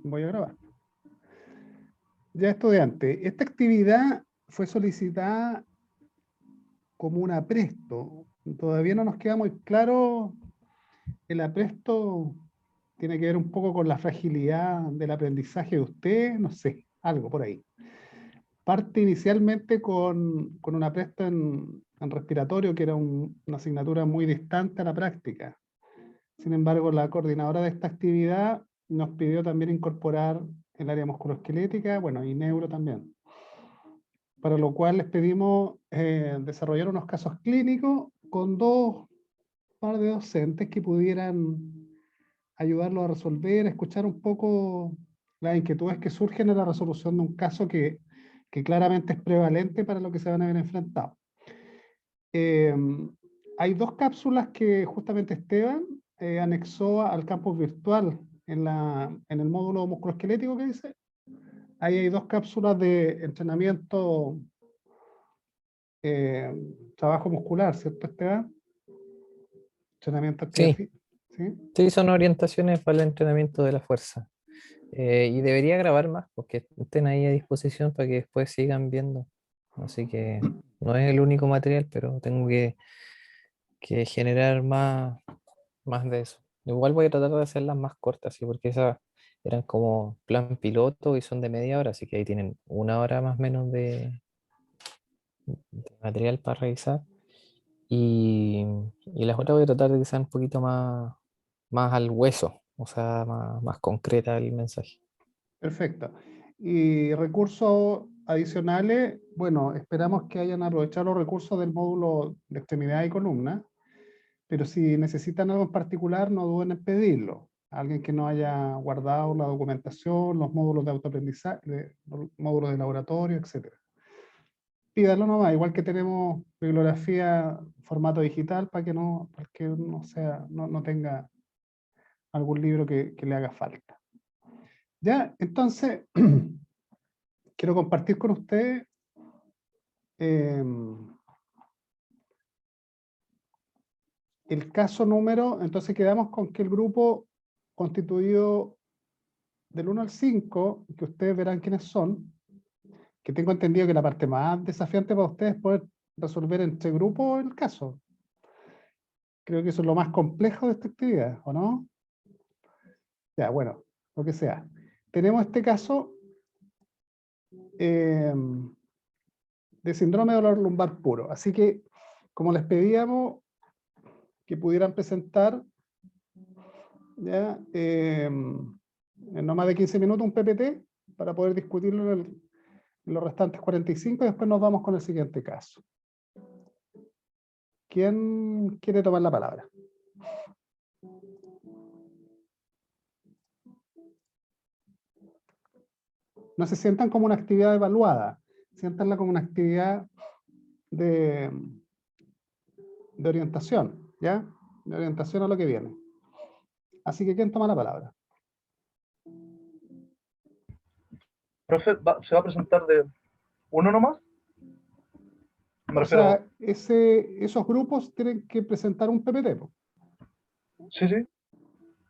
voy a grabar. Ya, estudiante, esta actividad fue solicitada como un apresto. Todavía no nos queda muy claro. El apresto tiene que ver un poco con la fragilidad del aprendizaje de usted, no sé, algo por ahí. Parte inicialmente con un apresto en respiratorio, que era una asignatura muy distante a la práctica. Sin embargo, la coordinadora de esta actividad nos pidió también incorporar el área musculoesquelética, bueno, y neuro también. Para lo cual les pedimos desarrollar unos casos clínicos con dos par de docentes que pudieran ayudarlos a resolver, escuchar un poco las inquietudes que surgen en la resolución de un caso que claramente es prevalente para lo que se van a ver enfrentados. Hay dos cápsulas que justamente Esteban anexó al campus virtual en el módulo musculoesquelético que dice. Ahí hay dos cápsulas de entrenamiento, trabajo muscular, ¿cierto, Esteban? Entrenamiento actividad Sí, física. ¿Sí? sí, son orientaciones para el entrenamiento de la fuerza. Y debería grabar más, porque estén ahí a disposición para que después sigan viendo. Así que no es el único material, pero tengo que generar más de eso. Igual voy a tratar de hacerlas más cortas, ¿sí? Porque esas eran como plan piloto y son de media hora, así que ahí tienen una hora más o menos de material para revisar. Y las otras voy a tratar de que sean un poquito más al hueso, o sea, más concreta el mensaje. Perfecto. Y recursos adicionales, bueno, esperamos que hayan aprovechado los recursos del módulo de extremidad y columna, pero si necesitan algo en particular, no duden en pedirlo. Alguien que no haya guardado la documentación, los módulos de autoaprendizaje, los módulos de laboratorio, etcétera. Pídalo nomás, igual que tenemos bibliografía formato digital para que no sea, no tenga algún libro que le haga falta. Ya, entonces, quiero compartir con ustedes el caso número, entonces quedamos con que el grupo constituido del 1 al 5, que ustedes verán quiénes son, que tengo entendido que la parte más desafiante para ustedes es poder resolver entre grupos el caso. Creo que eso es lo más complejo de esta actividad, ¿o no? Ya, bueno, lo que sea. Tenemos este caso de síndrome de dolor lumbar puro. Así que, como les pedíamos que pudieran presentar ya, en no más de 15 minutos un PPT para poder discutirlo en los restantes 45 y después nos vamos con el siguiente caso. ¿Quién quiere tomar la palabra? No se sientan como una actividad evaluada, siéntanla como una actividad de, de orientación, ¿ya? De orientación a lo que viene. Así que, ¿quién toma la palabra? Profe, ¿se va a presentar de uno nomás? Me O refiero, sea, esos grupos tienen que presentar un PPT, po. sí, sí,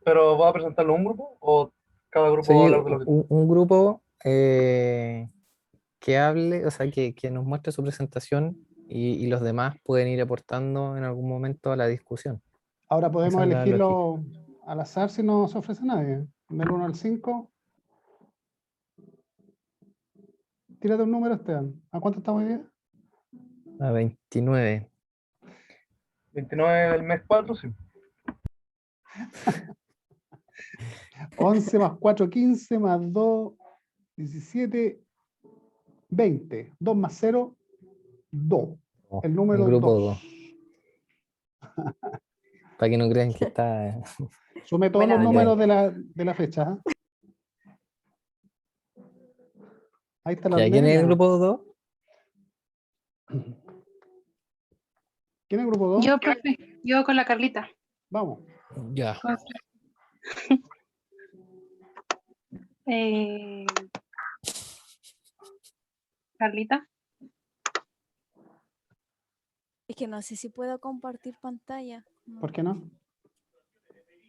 pero ¿va a presentarlo un grupo o cada grupo va a Sí, hablar de lo que... un grupo que hable, o sea, que nos muestre su presentación y los demás pueden ir aportando en algún momento a la discusión. Ahora podemos Esa es la lógica. elegirlo al azar si no se ofrece nadie. Del 1 al 5. Tírate un número, Esteban. ¿A cuánto estamos hoy día? A 29. 29 del mes 4, sí. 11 más 4, 15, más 2, 17, 20. 2 más 0, 2. Oh, El el número grupo 2. 2. Para que no crean que está. Sume todos Buena los números batalla. de la fecha. ¿Ah? Ahí está la ¿Ya quién es el Ornella. grupo 2? ¿Quién es el grupo 2? Yo, profe, yo con la Carlita. Vamos. Ya. Eh, Carlita. Es que no sé si puedo compartir pantalla. ¿Por qué no?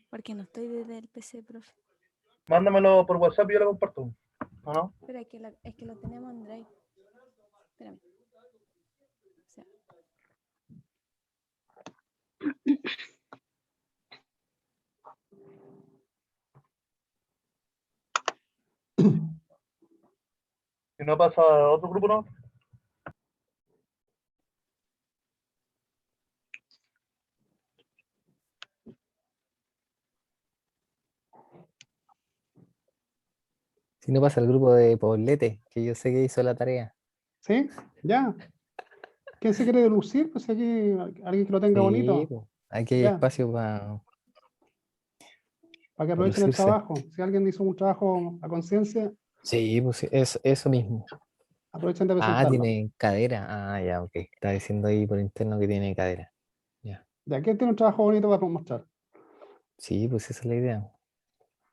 Porque no estoy desde el PC, profe. Mándamelo por WhatsApp y yo lo comparto. ¿O no? Pero es que lo tenemos en Drive. Espérame. O sea, Si no pasa a otro grupo, ¿no? Si no pasa el grupo de Poblete, que yo sé que hizo la tarea. ¿Sí? Ya. ¿Quién se quiere lucir? Pues aquí alguien que lo tenga Sí, bonito. po. Aquí hay Ya, espacio para para que aprovechen el lucirse. trabajo. Si alguien hizo un trabajo a conciencia, Sí, pues sí, es eso mismo. aprovechen de Ah, presentarlo. tiene cadera. Ah, ya, ok. Está diciendo ahí por interno que tiene cadera. Ya. Ya, ¿quién tiene un trabajo bonito para mostrar? Sí, pues esa es la idea.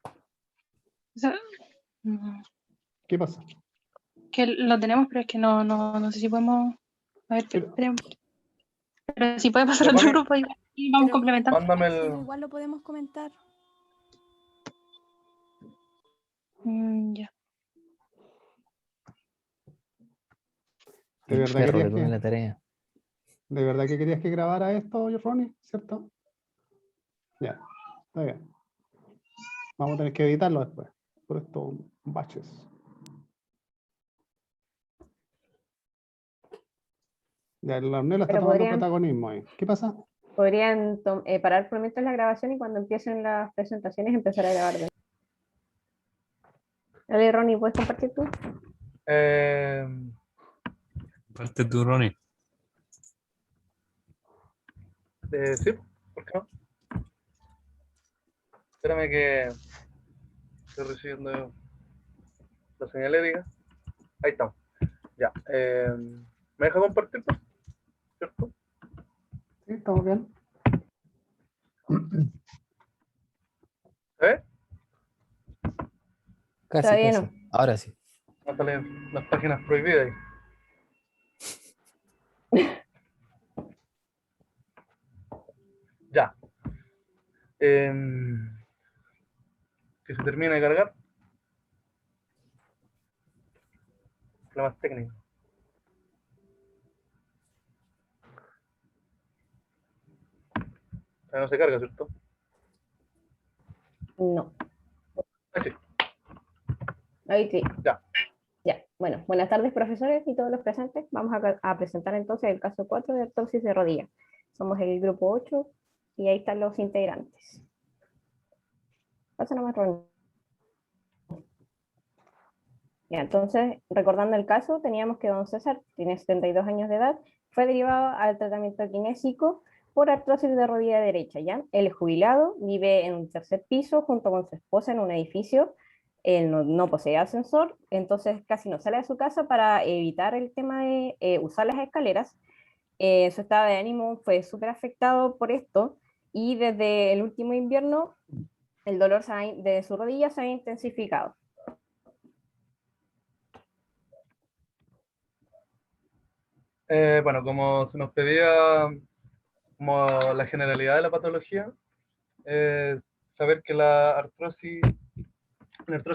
O sea, mm, ¿Qué pasa? que lo tenemos, pero es que no sé si podemos. A ver, Pero- esperemos. Pero si puede pasar Ya, otro Connie, grupo y vamos pero complementando. mándame sí, el. igual lo podemos comentar. Ya. ¿De El verdad perro querías le come que, la tarea. de verdad que querías que grabara esto, Ronnie? ¿Cierto? Ya, está bien. Vamos a tener que editarlo después. Por estos baches. Ya, la Ornella está Pero tomando podrían, protagonismo ahí. ¿Qué pasa? parar por mientras la grabación y cuando empiecen las presentaciones empezar a grabar. Dale, Ronnie, ¿puedes compartir tú? Eh, Parte tú, Ronnie. sí, ¿por qué no? Espérame que estoy recibiendo la señalética. Ahí estamos. Ya. ¿Me deja compartir, pues? ¿Cierto? Sí, estamos bien. ¿Eh? Casi, Todavía casi. no. Ahora sí. No salen las páginas prohibidas ahí. Ya. Que se termine de cargar. Problemas técnicos. O sea, no se carga, ¿cierto? No. Ahí sí. Ahí sí. Ya. Ya. Bueno, buenas tardes, profesores y todos los presentes. Vamos a presentar entonces el caso 4 de artrosis de rodilla. Somos el grupo 8 y ahí están los integrantes. Pasa nomás, Ronnie. Ya, entonces, recordando el caso, teníamos que don César tiene 72 años de edad, fue derivado al tratamiento kinésico por artrosis de rodilla derecha, ¿ya? Él es jubilado, vive en un tercer piso junto con su esposa en un edificio, él no posee ascensor, entonces casi no sale de su casa para evitar el tema de usar las escaleras. Su estado de ánimo fue súper afectado por esto y desde el último invierno el dolor de su rodilla se ha intensificado. Bueno, como se nos pedía como la generalidad de la patología, saber que la artrosis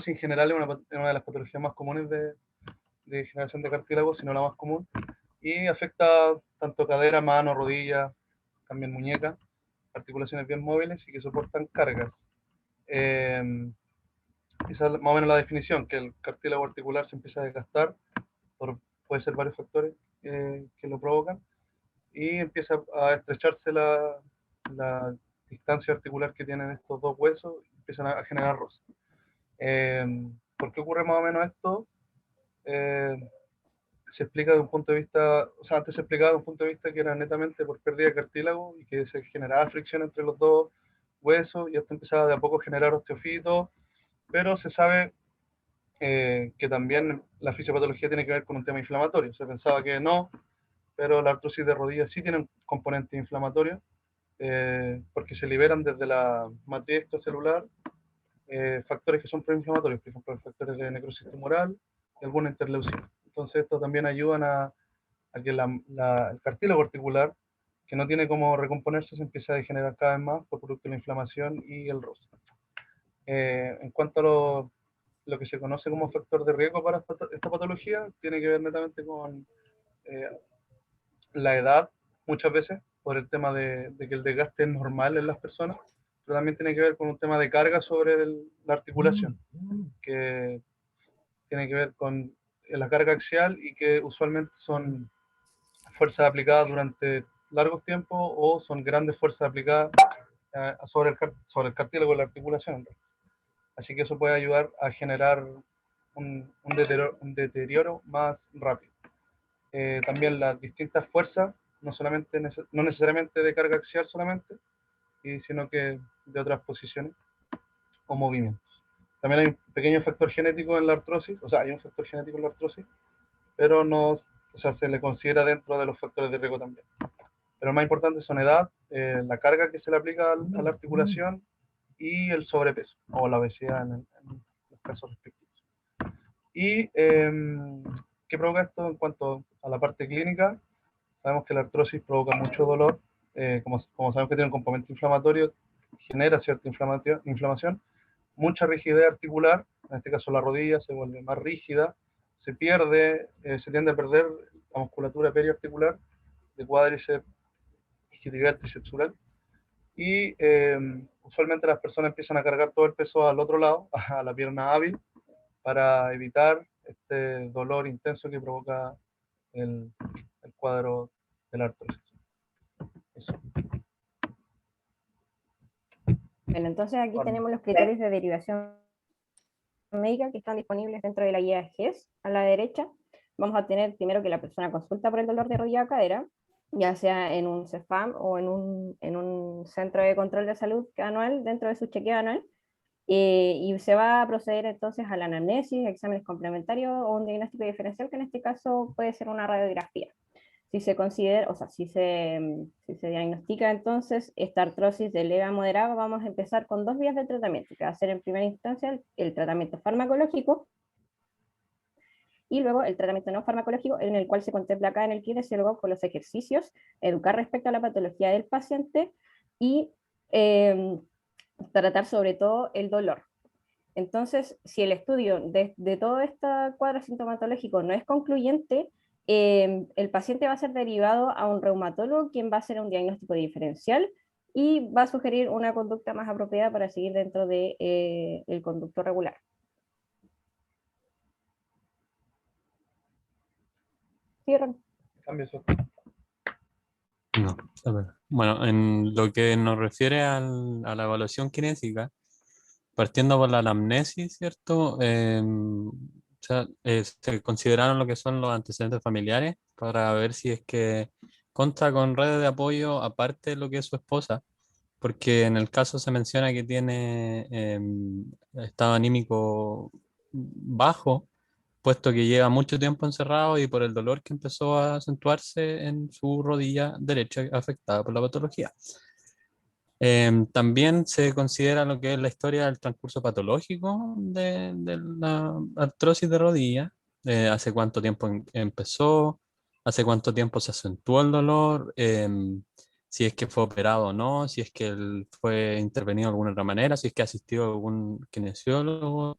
en general es una de las patologías más comunes de degeneración de cartílago, si no la más común, y afecta tanto cadera, mano, rodilla, también muñeca, articulaciones bien móviles y que soportan cargas. Esa es más o menos la definición, que el cartílago articular se empieza a desgastar, puede ser varios factores que lo provocan, y empieza a estrecharse la distancia articular que tienen estos dos huesos y empiezan a generar roce. ¿Por qué ocurre más o menos esto? Se explica de un punto de vista, o sea, antes se explicaba de un punto de vista que era netamente por pérdida de cartílago y que se generaba fricción entre los dos huesos y esto empezaba de a poco a generar osteofitos, pero se sabe que también la fisiopatología tiene que ver con un tema inflamatorio. Se pensaba que no, pero la artrosis de rodillas sí tiene un componente inflamatorio porque se liberan desde la matriz extracelular factores que son proinflamatorios, por ejemplo, factores de necrosis tumoral y alguna interleucina. Entonces, esto también ayudan a que el cartílago articular, que no tiene cómo recomponerse, se empieza a degenerar cada vez más por producto de la inflamación y el roce. En cuanto a lo que se conoce como factor de riesgo para esta patología, tiene que ver netamente con la edad, muchas veces, por el tema de que el desgaste es normal en las personas, pero también tiene que ver con un tema de carga sobre la articulación, que tiene que ver con la carga axial y que usualmente son fuerzas aplicadas durante largos tiempos o son grandes fuerzas aplicadas sobre el cartílago de la articulación. Así que eso puede ayudar a generar un deterioro más rápido. También las distintas fuerzas, no necesariamente de carga axial solamente, sino que de otras posiciones o movimientos. También hay un pequeño factor genético en la artrosis, o sea, hay un factor genético en la artrosis, pero no, o sea, se le considera dentro de los factores de riesgo también. Pero lo más importante son edad, la carga que se le aplica a la articulación y el sobrepeso o la obesidad en los casos respectivos. ¿Y qué provoca esto en cuanto a la parte clínica? Sabemos que la artrosis provoca mucho dolor, como sabemos que tiene un componente inflamatorio, genera cierta inflamación, mucha rigidez articular, en este caso la rodilla se vuelve más rígida, se tiende a perder la musculatura periarticular de cuádriceps, isquiotibial, trisepsural, y usualmente las personas empiezan a cargar todo el peso al otro lado, a la pierna hábil, para evitar este dolor intenso que provoca el cuadro de la artrosis. Eso. Bueno, entonces aquí Bueno. tenemos los criterios de derivación médica que están disponibles dentro de la guía GES. A la derecha vamos a tener primero que la persona consulta por el dolor de rodilla o cadera, ya sea en un CEFAM o en un centro de control de salud anual dentro de su chequeo anual. Y se va a proceder entonces a la anamnesis, exámenes complementarios o un diagnóstico diferencial, que en este caso puede ser una radiografía. Si se considera, o sea, si se diagnostica entonces esta artrosis de leve a moderada, vamos a empezar con 2 vías de tratamiento, que va a ser en primera instancia el tratamiento farmacológico y luego el tratamiento no farmacológico, en el cual se contempla acá en el kinesiólogo con los ejercicios, educar respecto a la patología del paciente y tratar sobre todo el dolor. Entonces, si el estudio de todo este cuadro sintomatológico no es concluyente, el paciente va a ser derivado a un reumatólogo, quien va a hacer un diagnóstico diferencial y va a sugerir una conducta más apropiada para seguir dentro del conducto regular. ¿Sí, Ron? Cambio eso. No, a ver. Bueno, en lo que nos refiere a la evaluación kinésica, partiendo por la anamnesis, ¿cierto? O sea, se consideraron lo que son los antecedentes familiares para ver si es que consta con redes de apoyo aparte de lo que es su esposa, porque en el caso se menciona que tiene estado anímico bajo, puesto que lleva mucho tiempo encerrado y por el dolor que empezó a acentuarse en su rodilla derecha afectada por la patología. También se considera lo que es la historia del transcurso patológico de la artrosis de rodilla, hace cuánto tiempo empezó, hace cuánto tiempo se acentuó el dolor, si es que fue operado o no, si es que él fue intervenido de alguna otra manera, si es que asistió a algún kinesiólogo.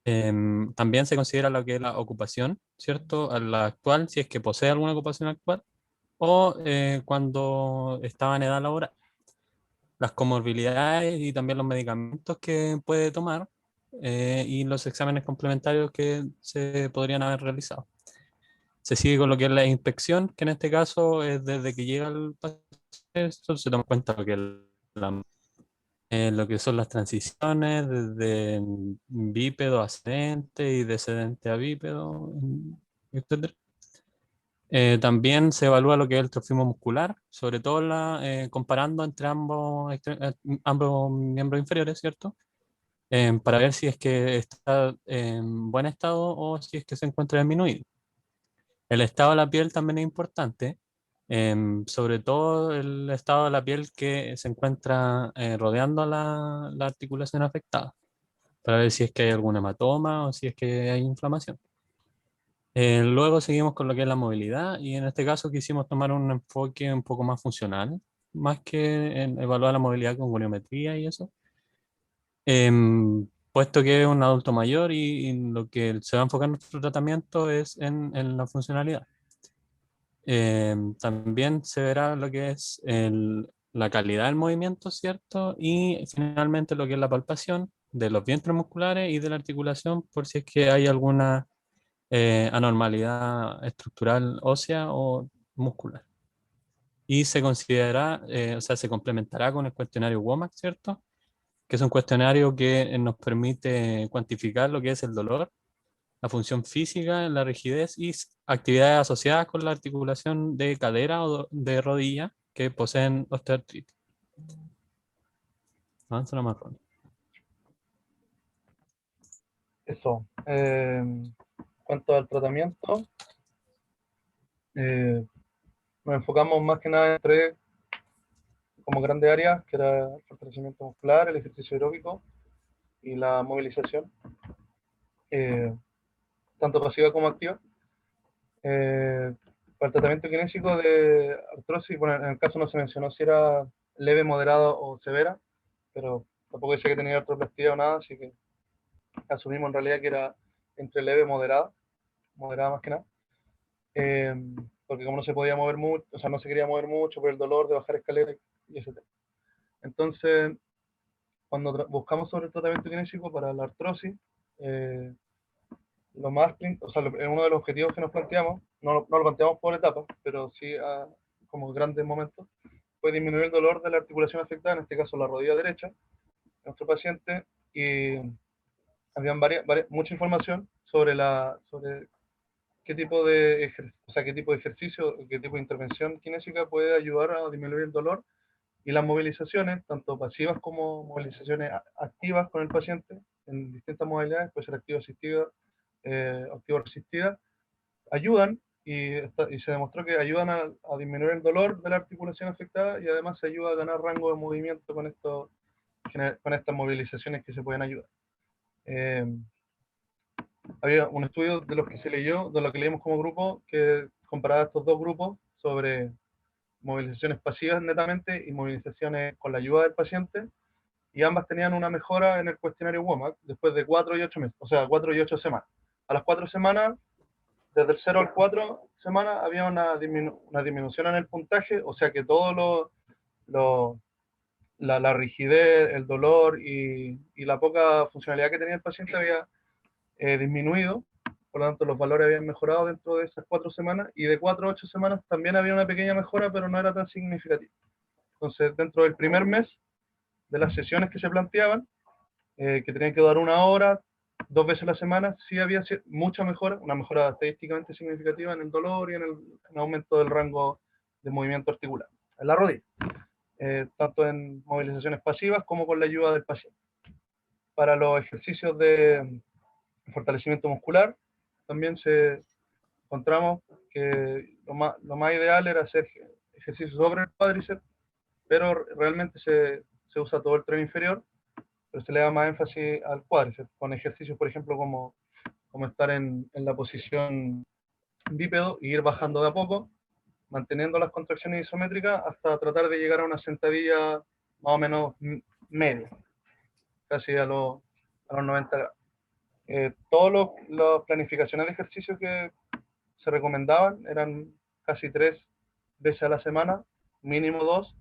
También se considera lo que es la ocupación, ¿cierto? A la actual, si es que posee alguna ocupación actual, o cuando estaba en edad laboral. Las comorbilidades y también los medicamentos que puede tomar y los exámenes complementarios que se podrían haber realizado. Se sigue con lo que es la inspección, que en este caso es desde que llega el paciente, se toma en cuenta lo que, lo que son las transiciones desde bípedo a ascendente y descendente a bípedo, etc. También se evalúa lo que es el trofismo muscular, sobre todo comparando entre ambos miembros inferiores, ¿cierto? Para ver si es que está en buen estado o si es que se encuentra disminuido. El estado de la piel también es importante, sobre todo el estado de la piel que se encuentra rodeando la articulación afectada, para ver si es que hay algún hematoma o si es que hay inflamación. Luego seguimos con lo que es la movilidad y en este caso quisimos tomar un enfoque un poco más funcional, más que en evaluar la movilidad con goniometría y eso. Puesto que es un adulto mayor y lo que se va a enfocar nuestro tratamiento es en la funcionalidad. También se verá lo que es la calidad del movimiento, ¿cierto? Y finalmente lo que es la palpación de los vientres musculares y de la articulación por si es que hay alguna anormalidad estructural ósea o muscular. Y se considerará, o sea, se complementará con el cuestionario WOMAC, ¿cierto? Que es un cuestionario que nos permite cuantificar lo que es el dolor, la función física, la rigidez y actividades asociadas con la articulación de cadera o de rodilla que poseen osteoartritis. Avanza la marrón. Eso. Cuanto al tratamiento, nos enfocamos más que nada en tres como grandes áreas, que era el fortalecimiento muscular, el ejercicio aeróbico y la movilización, tanto pasiva como activa. Para el tratamiento kinésico de artrosis, bueno, en el caso no se mencionó si era leve, moderada o severa, pero tampoco decía que tenía artroplastía o nada, así que asumimos en realidad que era entre leve y moderada más que nada. Porque como no se podía mover mucho, o sea, no se quería mover mucho por el dolor de bajar escaleras y ese tema. Entonces, cuando buscamos sobre el tratamiento kinésico para la artrosis, lo más, o sea, uno de los objetivos que nos planteamos, no lo planteamos por etapas, pero sí como grandes momentos, fue disminuir el dolor de la articulación afectada, en este caso la rodilla derecha, de nuestro paciente, y habían mucha información sobre qué tipo de qué tipo de ejercicio, qué tipo de intervención kinésica puede ayudar a disminuir el dolor y las movilizaciones, tanto pasivas como movilizaciones activas con el paciente en distintas modalidades, puede ser activo asistida, activo resistida, ayudan y se demostró que ayudan a disminuir el dolor de la articulación afectada y además se ayuda a ganar rango de movimiento con estas movilizaciones que se pueden ayudar. Había un estudio de los que se leyó, de lo que leímos como grupo, que comparaba estos dos grupos sobre movilizaciones pasivas netamente y movilizaciones con la ayuda del paciente, y ambas tenían una mejora en el cuestionario WOMAC después de 4 y 8 meses, o sea, 4 y 8 semanas. A las 4 semanas, desde el 0 al 4 semanas, había una disminución en el puntaje, o sea que todo la rigidez, el dolor y la poca funcionalidad que tenía el paciente había disminuido, por lo tanto los valores habían mejorado dentro de esas 4 semanas, y de 4 a 8 semanas también había una pequeña mejora, pero no era tan significativa. Entonces, dentro del primer mes de las sesiones que se planteaban, que tenían que durar 1 hora, 2 veces a la semana, sí había mucha mejora, una mejora estadísticamente significativa en el dolor y en el aumento del rango de movimiento articular, en la rodilla, tanto en movilizaciones pasivas como con la ayuda del paciente. Para los ejercicios de fortalecimiento muscular, también encontramos que lo más ideal era hacer ejercicios sobre el cuádriceps, pero realmente se usa todo el tren inferior, pero se le da más énfasis al cuádriceps, con ejercicios, por ejemplo, como estar en la posición bípedo e ir bajando de a poco, manteniendo las contracciones isométricas hasta tratar de llegar a una sentadilla más o menos media, casi a los 90 grados. Todas las planificaciones de ejercicios que se recomendaban eran casi 3 veces a la semana, mínimo 2,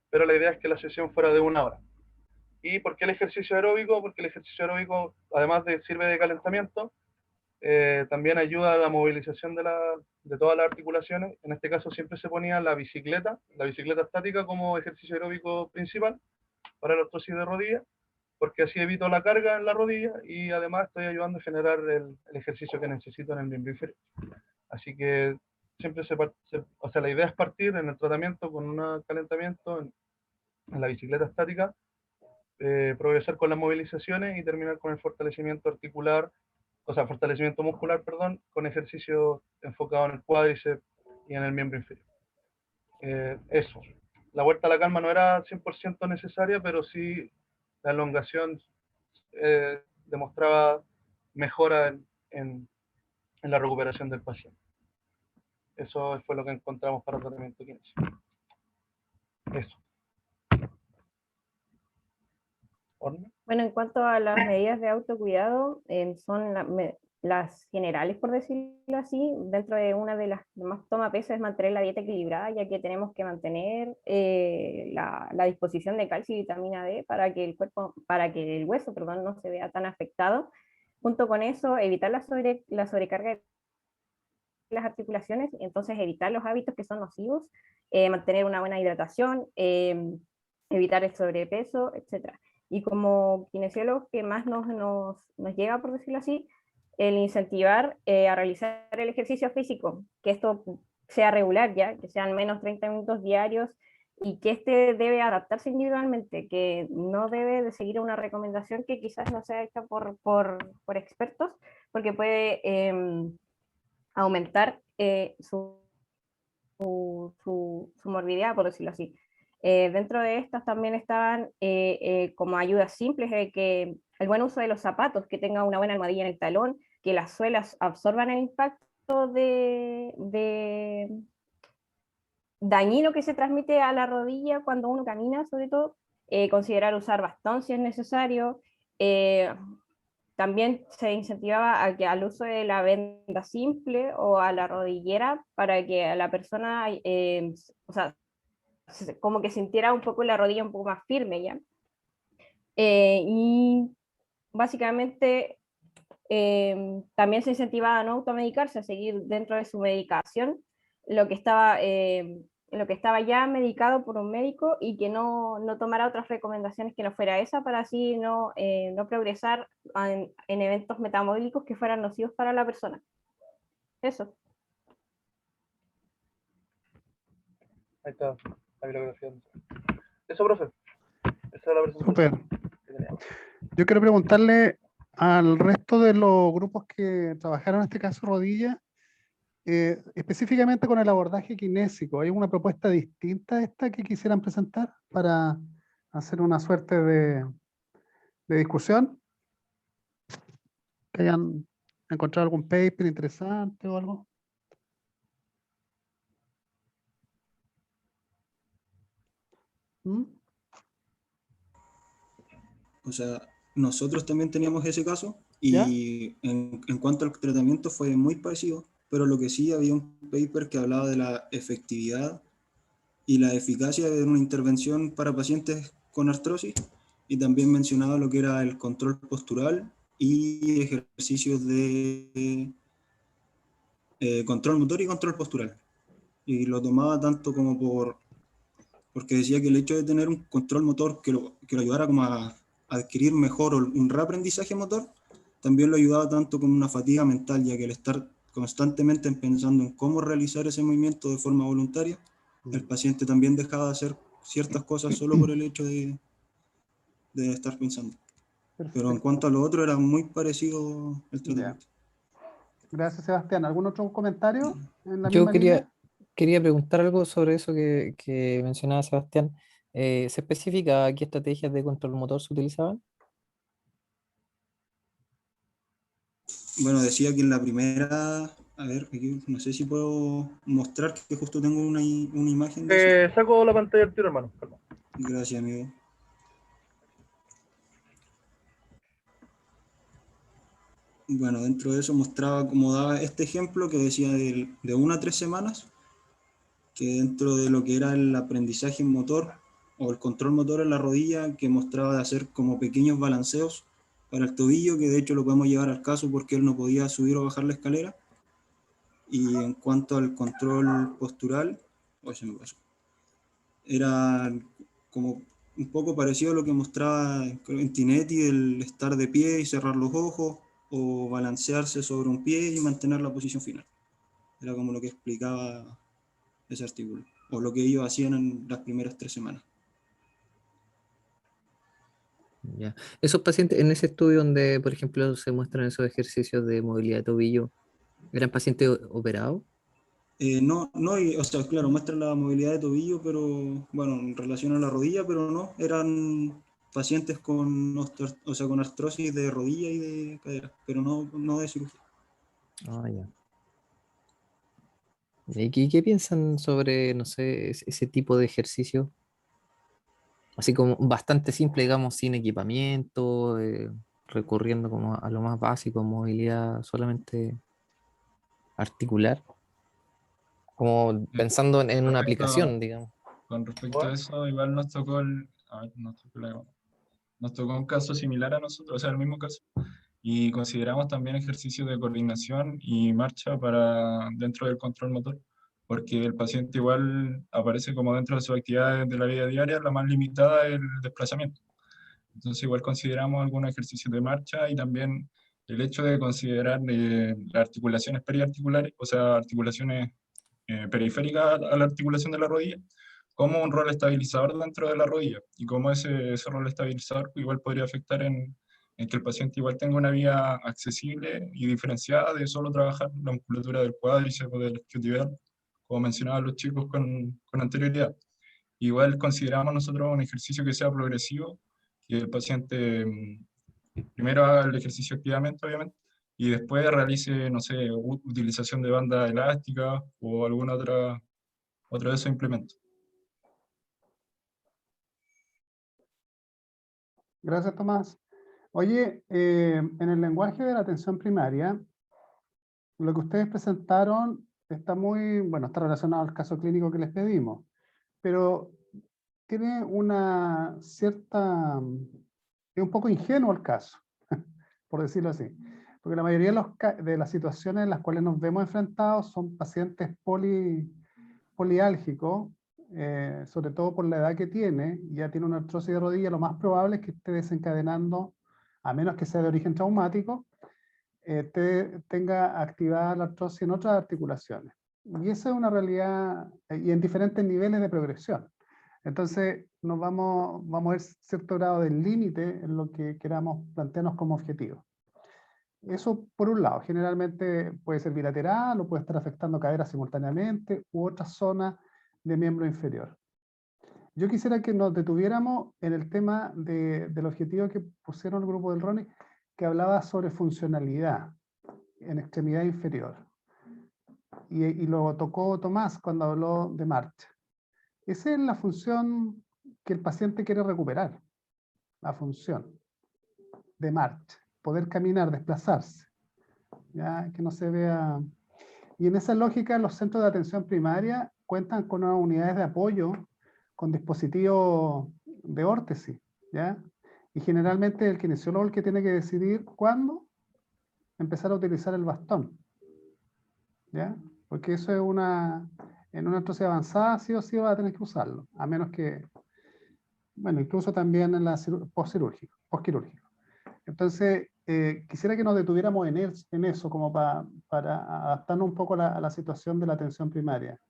pero la idea es que la sesión fuera de 1 hora. ¿Y por qué el ejercicio aeróbico? Porque el ejercicio aeróbico, además de sirve de calentamiento, también ayuda a la movilización de todas las articulaciones. En este caso siempre se ponía la bicicleta estática como ejercicio aeróbico principal para la artrosis de rodilla, porque así evito la carga en la rodilla y además estoy ayudando a generar el ejercicio que necesito en el miembro inferior. Así que siempre o sea, la idea es partir en el tratamiento con un calentamiento en la bicicleta estática, progresar con las movilizaciones y terminar con el fortalecimiento articular, o sea, fortalecimiento muscular, perdón, con ejercicios enfocados en el cuádriceps y en el miembro inferior. Eso. La vuelta a la calma no era 100% necesaria, pero sí la elongación demostraba mejora en la recuperación del paciente. Eso fue lo que encontramos para el tratamiento kinésico. Eso. ¿Orne? Bueno, en cuanto a las medidas de autocuidado, son las generales, por decirlo así. Dentro de una de las que más toma peso es mantener la dieta equilibrada, ya que tenemos que mantener la disposición de calcio y vitamina D para que el cuerpo, para que el hueso, perdón, no se vea tan afectado. Junto con eso, evitar la sobrecarga de las articulaciones, entonces evitar los hábitos que son nocivos, mantener una buena hidratación, evitar el sobrepeso, etcétera. Y como kinesiólogos que más nos llega, por decirlo así, el incentivar a realizar el ejercicio físico, que esto sea regular ya, que sean menos 30 minutos diarios y que este debe adaptarse individualmente, que no debe de seguir una recomendación que quizás no sea hecha por expertos, porque puede aumentar su morbidez, por decirlo así. Dentro de estas también estaban como ayudas simples, que el buen uso de los zapatos, que tenga una buena almohadilla en el talón, que las suelas absorban el impacto de dañino que se transmite a la rodilla cuando uno camina, sobre todo. Considerar usar bastón si es necesario. También se incentivaba al uso de la venda simple o a la rodillera para que a la persona, o sea, como que sintiera un poco la rodilla un poco más firme ya. Y básicamente también se incentivaba a no automedicarse, a seguir dentro de su medicación lo que estaba, lo que estaba ya medicado por un médico y que no tomara otras recomendaciones que no fuera esa para así no progresar en eventos metabólicos que fueran nocivos para la persona. Eso. Ahí está la bibliografía. Eso, profe. Esa es la presentación Súper. que teníamos. Yo quiero preguntarle al resto de los grupos que trabajaron en este caso rodilla, específicamente con el abordaje kinésico. ¿Hay una propuesta distinta a esta que quisieran presentar para hacer una suerte de discusión? ¿Que hayan encontrado algún paper interesante o algo? ¿Mm? O sea, nosotros también teníamos ese caso ¿Ya? y en cuanto al tratamiento fue muy parecido, pero lo que sí había un paper que hablaba de la efectividad y la eficacia de una intervención para pacientes con artrosis y también mencionaba lo que era el control postural y ejercicios de control motor y control postural. Y lo tomaba tanto como porque decía que el hecho de tener un control motor que lo ayudara como a adquirir mejor un reaprendizaje motor, también lo ayudaba tanto como una fatiga mental, ya que el estar constantemente pensando en cómo realizar ese movimiento de forma voluntaria, el paciente también dejaba de hacer ciertas cosas solo por el hecho de estar pensando. Pero en cuanto a lo otro, era muy parecido el tratamiento. Gracias, Sebastián. ¿Algún otro comentario en la Yo misma línea? quería preguntar algo sobre eso que mencionaba Sebastián. ¿Se especifica qué estrategias de control motor se utilizaban? Bueno, decía que en la primera, a ver, aquí no sé si puedo mostrar que justo tengo una imagen de eso. Saco la pantalla del tiro, hermano. Perdón. Gracias, amigo. Bueno, dentro de eso mostraba cómo daba este ejemplo que decía de 1 a 3 semanas, que dentro de lo que era el aprendizaje motor o el control motor en la rodilla, que mostraba de hacer como pequeños balanceos para el tobillo, que de hecho lo podemos llevar al caso porque él no podía subir o bajar la escalera. Y en cuanto al control postural, se me pasó. Era como un poco parecido a lo que mostraba en Tinetti, el estar de pie y cerrar los ojos, o balancearse sobre un pie y mantener la posición final. Era como lo que explicaba ese artículo, o lo que ellos hacían en las primeras 3 semanas. Ya. Esos pacientes, en ese estudio donde, por ejemplo, se muestran esos ejercicios de movilidad de tobillo, ¿eran pacientes operados? No, o sea, claro, muestra la movilidad de tobillo, pero bueno, en relación a la rodilla, pero no, eran pacientes con artrosis de rodilla y de cadera, pero no de cirugía. Ah, ya. ¿Y qué piensan sobre, no sé, ese tipo de ejercicio? así como bastante simple, digamos, sin equipamiento, recurriendo como a lo más básico, movilidad solamente articular, como pensando en una Respecto, aplicación, digamos. con respecto a eso, igual nos tocó nos tocó un caso similar a nosotros, o sea, el mismo caso. Y consideramos también ejercicios de coordinación y marcha para dentro del control motor, porque el paciente igual aparece como dentro de sus actividades de la vida diaria, la más limitada es el desplazamiento. Entonces igual consideramos algunos ejercicios de marcha y también el hecho de considerar las articulaciones periarticulares, o sea, articulaciones periféricas a la articulación de la rodilla, como un rol estabilizador dentro de la rodilla y cómo ese rol estabilizador igual podría afectar en que el paciente igual tenga una vía accesible y diferenciada de solo trabajar la musculatura del cuádriceps o del isquiotibial, como mencionaban los chicos con anterioridad. Igual consideramos nosotros un ejercicio que sea progresivo, que el paciente primero haga el ejercicio activamente, obviamente, y después realice, no sé, utilización de banda elástica o alguna otro de esos implementos. Gracias, Tomás. Oye, en el lenguaje de la atención primaria, lo que ustedes presentaron está muy, bueno, está relacionado al caso clínico que les pedimos, pero tiene una cierta, es un poco ingenuo el caso, por decirlo así, porque la mayoría de las situaciones en las cuales nos vemos enfrentados son pacientes poliálgicos, sobre todo por la edad que tiene, ya tiene una artrosis de rodilla, lo más probable es que esté desencadenando, a menos que sea de origen traumático, tenga activada la artrosis en otras articulaciones. Y esa es una realidad, y en diferentes niveles de progresión. Entonces, vamos a ver cierto grado del límite en lo que queramos plantearnos como objetivo. Eso por un lado, generalmente puede ser bilateral o puede estar afectando caderas simultáneamente u otras zonas de miembro inferior. Yo quisiera que nos detuviéramos en el tema del objetivo que pusieron el grupo del RONI, que hablaba sobre funcionalidad en extremidad inferior. Y lo tocó Tomás cuando habló de marcha. Esa es la función que el paciente quiere recuperar, la función de marcha, poder caminar, desplazarse, ya que no se vea. Y en esa lógica los centros de atención primaria cuentan con unas unidades de apoyo con dispositivos de órtesis, ¿ya? Y generalmente el kinesiólogo es el que tiene que decidir cuándo empezar a utilizar el bastón, ¿ya? Porque eso es en una artrosis avanzada sí o sí va a tener que usarlo, a menos que, bueno, incluso también en la postquirúrgico. Entonces, quisiera que nos detuviéramos en eso, como para adaptarnos un poco a la situación de la atención primaria.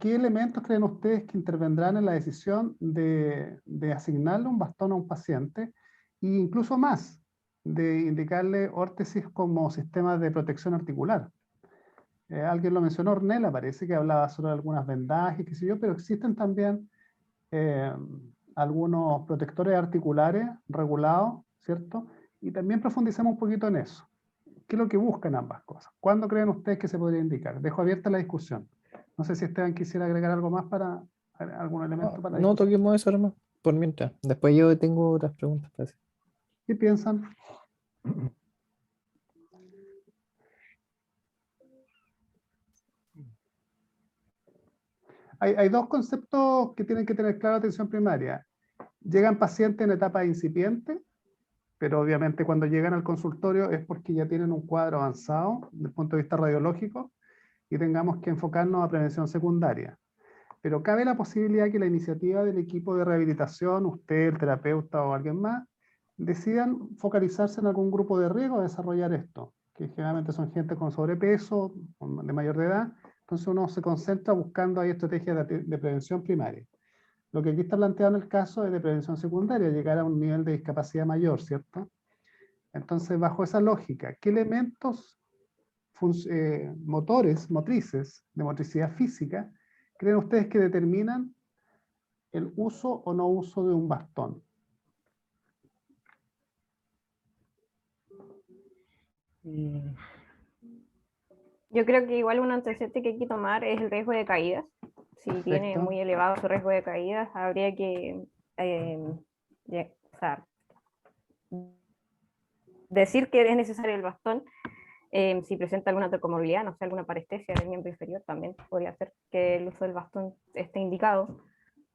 ¿Qué elementos creen ustedes que intervendrán en la decisión de asignarle un bastón a un paciente e incluso más, de indicarle órtesis como sistema de protección articular? Alguien lo mencionó, Ornella parece que hablaba sobre algunas vendajes, qué sé yo, pero existen también algunos protectores articulares regulados, ¿cierto? Y también profundicemos un poquito en eso. ¿Qué es lo que buscan ambas cosas? ¿Cuándo creen ustedes que se podría indicar? Dejo abierta la discusión. No sé si Esteban quisiera agregar algo más para algún elemento para la No discusión. toquemos eso, hermano, por mientras. Después yo tengo otras preguntas para hacer. ¿Qué piensan? Hay dos conceptos que tienen que tener claro atención primaria. Llegan pacientes en etapa incipiente, pero obviamente cuando llegan al consultorio es porque ya tienen un cuadro avanzado desde el punto de vista radiológico y tengamos que enfocarnos a prevención secundaria. Pero cabe la posibilidad que la iniciativa del equipo de rehabilitación, usted, el terapeuta o alguien más, decidan focalizarse en algún grupo de riesgo a desarrollar esto, que generalmente son gente con sobrepeso, de mayor de edad. Entonces uno se concentra buscando ahí estrategias de prevención primaria. Lo que aquí está planteado en el caso es de prevención secundaria, llegar a un nivel de discapacidad mayor, ¿cierto? Entonces, bajo esa lógica, ¿qué elementos motrices, de motricidad física, creen ustedes que determinan el uso o no uso de un bastón? Yo creo que igual un antecedente que hay que tomar es el riesgo de caídas. Si tiene Perfecto. muy elevado su riesgo de caídas, habría que o sea, decir que es necesario el bastón si presenta alguna otra comorbilidad, no sé, alguna parestesia del miembro inferior, también podría ser que el uso del bastón esté indicado.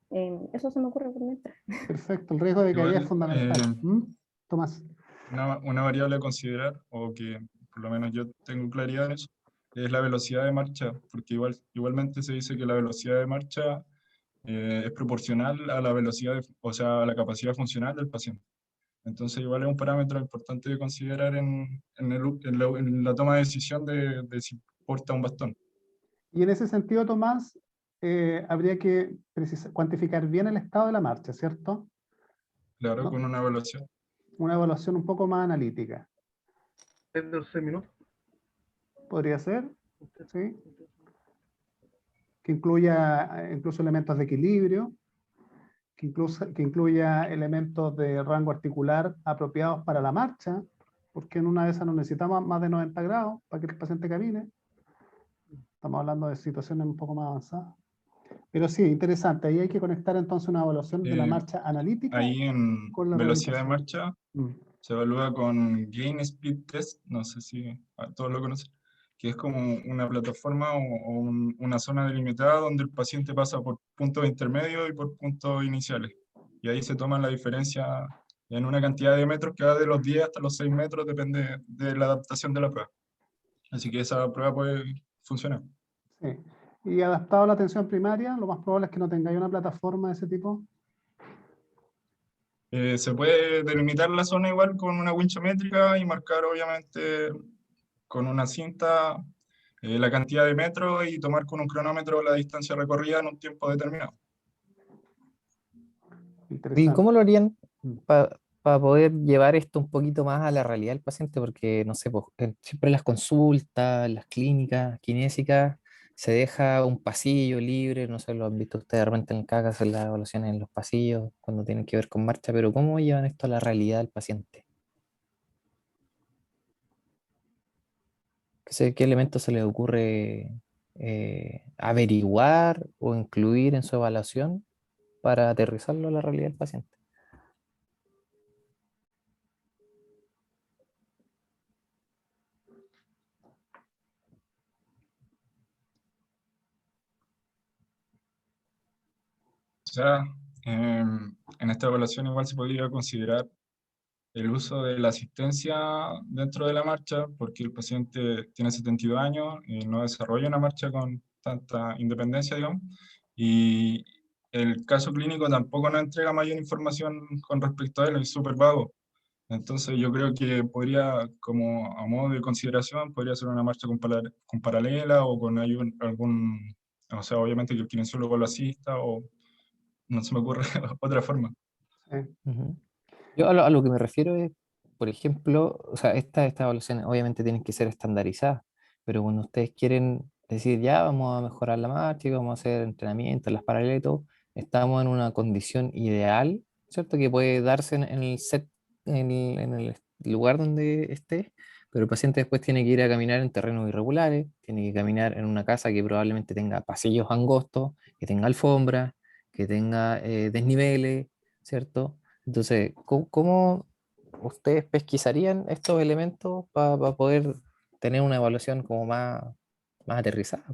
Eso se me ocurre por mientras. Perfecto, el riesgo de caída es Igual, fundamental. ¿Mm? Tomás. una variable a considerar, o que por lo menos yo tengo claridad en eso, es la velocidad de marcha, porque igualmente se dice que la velocidad de marcha es proporcional a la velocidad, o sea, a la capacidad funcional del paciente. Entonces, igual es un parámetro importante de considerar en la toma de decisión de si porta un bastón. Y en ese sentido, Tomás, habría que cuantificar bien el estado de la marcha, ¿cierto? Claro, ¿No? con una evaluación. Una evaluación un poco más analítica. ¿Es de 6 minutos? ¿Podría ser? ¿Sí? Que incluya incluso elementos de equilibrio, que incluya elementos de rango articular apropiados para la marcha, porque en una de esas no necesitamos más de 90 grados para que el paciente camine. Estamos hablando de situaciones un poco más avanzadas. Pero sí, interesante. Ahí hay que conectar entonces una evaluación de la marcha analítica Ahí en con la velocidad de rehabilitación. marcha se evalúa con Gain Speed Test, no sé si todos lo conocen, que es como una plataforma o una zona delimitada donde el paciente pasa por puntos intermedios y por puntos iniciales. Y ahí se toma la diferencia en una cantidad de metros que va de los 10 hasta los 6 metros, depende de la adaptación de la prueba. Así que esa prueba puede funcionar. Sí. Y adaptado a la atención primaria, lo más probable es que no tengáis una plataforma de ese tipo. Se puede delimitar la zona igual con una wincha métrica y marcar obviamente con una cinta la cantidad de metros y tomar con un cronómetro la distancia recorrida en un tiempo determinado. ¿Y Interesante. cómo lo harían para poder llevar esto un poquito más a la realidad del paciente? Porque, no sé, pues, siempre en las consultas, en las clínicas kinésicas, se deja un pasillo libre, no sé, lo han visto ustedes de repente en el CAC, hacer las evaluaciones en los pasillos, cuando tienen que ver con marcha, pero ¿cómo llevan esto a la realidad del paciente? ¿Qué elementos se les ocurre averiguar o incluir en su evaluación para aterrizarlo a la realidad del paciente? O sea, en esta evaluación igual se podría considerar el uso de la asistencia dentro de la marcha, porque el paciente tiene 72 años y no desarrolla una marcha con tanta independencia, digamos, y el caso clínico tampoco nos entrega mayor información con respecto a él, es súper vago. Entonces yo creo que podría, como a modo de consideración, podría ser una marcha con paralela o con algún, o sea, obviamente que el kinesiólogo lo asista o no se me ocurre otra forma. Sí. Ujú. Yo a lo que me refiero es, por ejemplo, o sea, estas evaluaciones obviamente tienen que ser estandarizadas, pero cuando ustedes quieren decir, ya vamos a mejorar la marcha y vamos a hacer entrenamiento, las paralelas y todo, estamos en una condición ideal, ¿cierto? Que puede darse en el set, en el lugar donde esté, pero el paciente después tiene que ir a caminar en terrenos irregulares, tiene que caminar en una casa que probablemente tenga pasillos angostos, que tenga alfombra, que tenga desniveles, ¿cierto? Entonces, ¿cómo ustedes pesquisarían estos elementos para poder tener una evaluación como más aterrizada?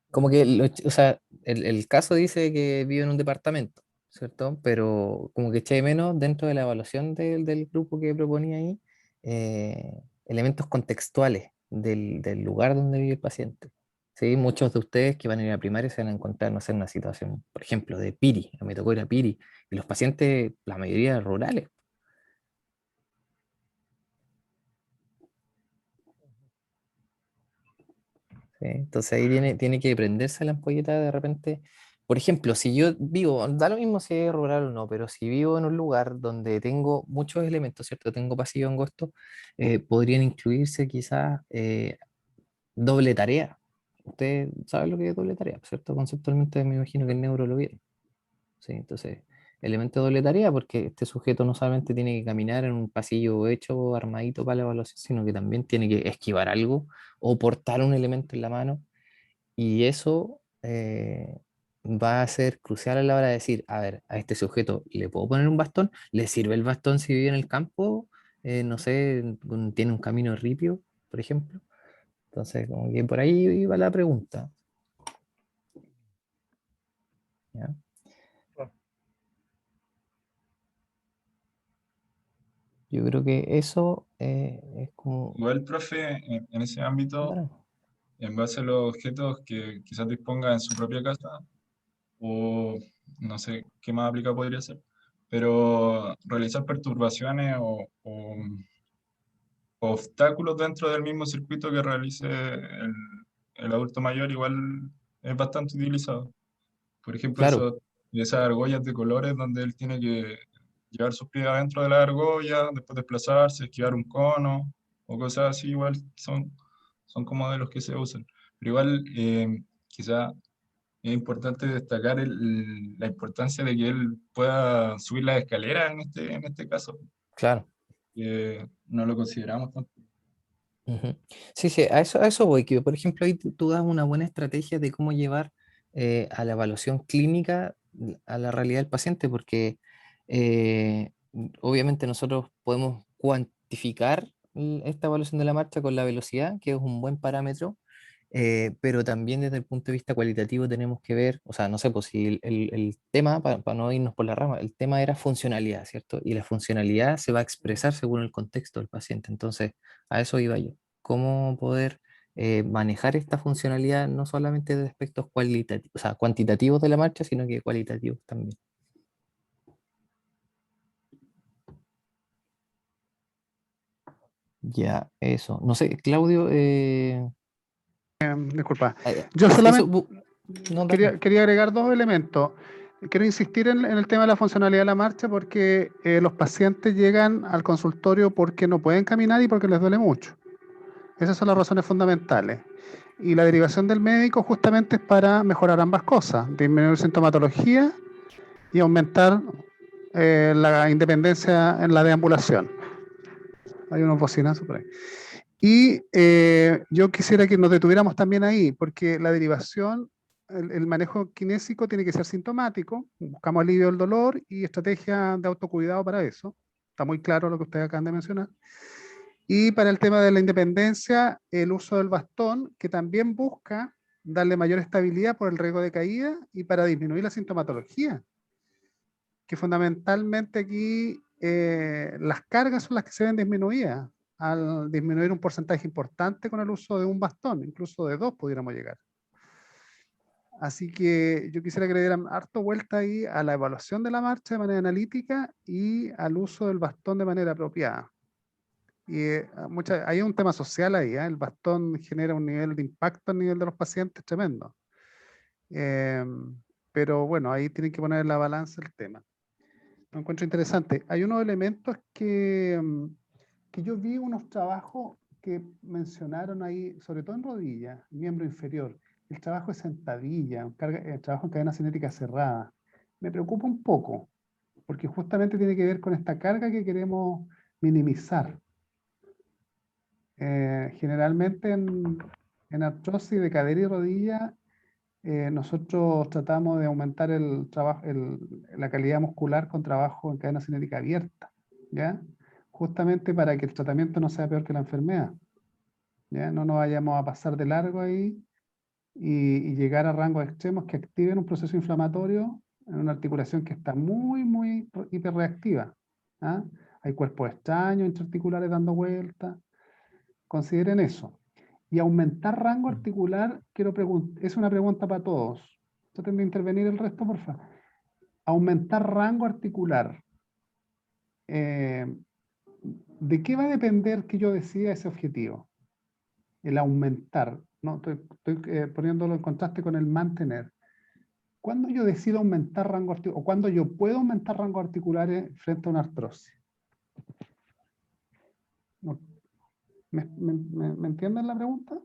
Como que, o sea, el caso dice que vive en un departamento, ¿cierto? Pero como que eché de menos dentro de la evaluación del grupo que proponía ahí, elementos contextuales del lugar donde vive el paciente. Sí, muchos de ustedes que van a ir a primaria se van a encontrar, no sé, en una situación, por ejemplo, de Piri, me tocó ir a Piri, y los pacientes, la mayoría rurales. ¿Sí? Entonces ahí tiene que prenderse la ampolleta de repente. Por ejemplo, si yo vivo, da lo mismo si es rural o no, pero si vivo en un lugar donde tengo muchos elementos, ¿cierto? Tengo pasillo angosto, podrían incluirse quizás doble tarea. Usted sabe lo que es doble tarea, ¿cierto? Conceptualmente me imagino que el neuro lo viene. ¿Sí? Entonces, elemento de doble tarea, porque este sujeto no solamente tiene que caminar en un pasillo hecho, armadito para la evaluación, sino que también tiene que esquivar algo o portar un elemento en la mano. Y eso va a ser crucial a la hora de decir, a ver, a este sujeto le puedo poner un bastón, le sirve el bastón si vive en el campo. No sé, tiene un camino ripio, por ejemplo. Entonces, como que por ahí iba la pregunta. ¿Ya? Yo creo que eso es como... Igual, profe, en ese ámbito, en base a los objetos que quizás disponga en su propia casa, o no sé qué más aplica podría ser, pero realizar perturbaciones o obstáculos dentro del mismo circuito que realice el adulto mayor igual es bastante utilizado. Por ejemplo, Claro, esas argollas de colores donde él tiene que llevar sus pies adentro de la argolla, después desplazarse, esquivar un cono o cosas así, igual son como de los que se usan. Pero igual, quizá es importante destacar la importancia de que él pueda subir las escaleras en este caso, claro. que no lo consideramos tanto. Ujú. Sí, sí, a eso voy, que por ejemplo ahí tú das una buena estrategia de cómo llevar a la evaluación clínica a la realidad del paciente, porque obviamente nosotros podemos cuantificar esta evaluación de la marcha con la velocidad, que es un buen parámetro, pero también desde el punto de vista cualitativo tenemos que ver, o sea, no sé, pues si el tema, para no irnos por la rama, el tema era funcionalidad, ¿cierto? Y la funcionalidad se va a expresar según el contexto del paciente. Entonces, a eso iba yo. ¿Cómo poder manejar esta funcionalidad no solamente de aspectos cualitativos, o sea, cuantitativos de la marcha, sino que cualitativos también? Ya, eso. No sé, Claudio, Disculpa. eh, Yo eso, solamente no, dale. quería agregar dos elementos. Quiero insistir en el tema de la funcionalidad de la marcha porque los pacientes llegan al consultorio porque no pueden caminar y porque les duele mucho. Esas son las razones fundamentales. Y la derivación del médico justamente es para mejorar ambas cosas, disminuir sintomatología y aumentar la independencia en la deambulación. Hay unos bocinazos por ahí. Y yo quisiera que nos detuviéramos también ahí, porque la derivación, el manejo kinésico tiene que ser sintomático, buscamos alivio del dolor y estrategia de autocuidado para eso. Está muy claro lo que ustedes acaban de mencionar. Y para el tema de la independencia, el uso del bastón, que también busca darle mayor estabilidad por el riesgo de caída y para disminuir la sintomatología, que fundamentalmente aquí las cargas son las que se ven disminuidas al disminuir un porcentaje importante con el uso de un bastón, incluso de dos pudiéramos llegar. Así que yo quisiera que le dieran harto vuelta ahí a la evaluación de la marcha de manera analítica y al uso del bastón de manera apropiada. Y hay un tema social ahí, el bastón genera un nivel de impacto a nivel de los pacientes tremendo. Pero bueno, ahí tienen que poner en la balanza el tema. Lo encuentro interesante. Hay unos elementos que yo vi unos trabajos que mencionaron ahí, sobre todo en rodilla, miembro inferior, el trabajo de sentadilla, el trabajo en cadena cinética cerrada. Me preocupa un poco, porque justamente tiene que ver con esta carga que queremos minimizar. Generalmente en artrosis de cadera y rodilla, nosotros tratamos de aumentar la calidad muscular con trabajo en cadena cinética abierta, ¿ya? Justamente para que el tratamiento no sea peor que la enfermedad, ¿ya? No nos vayamos a pasar de largo ahí y llegar a rangos extremos que activen un proceso inflamatorio en una articulación que está muy hiperreactiva, ¿ah? Hay cuerpos extraños intraarticulares dando vueltas. Consideren eso. Y aumentar rango articular, es una pregunta para todos. Traten de intervenir el resto, por favor. Aumentar rango articular. ¿De qué va a depender que yo decida ese objetivo? El aumentar. ¿No? Estoy poniéndolo en contraste con el mantener. ¿Cuándo yo decido aumentar rango articular? ¿O cuándo yo puedo aumentar rango articulares frente a una artrosis? ¿No? ¿Me entienden la pregunta?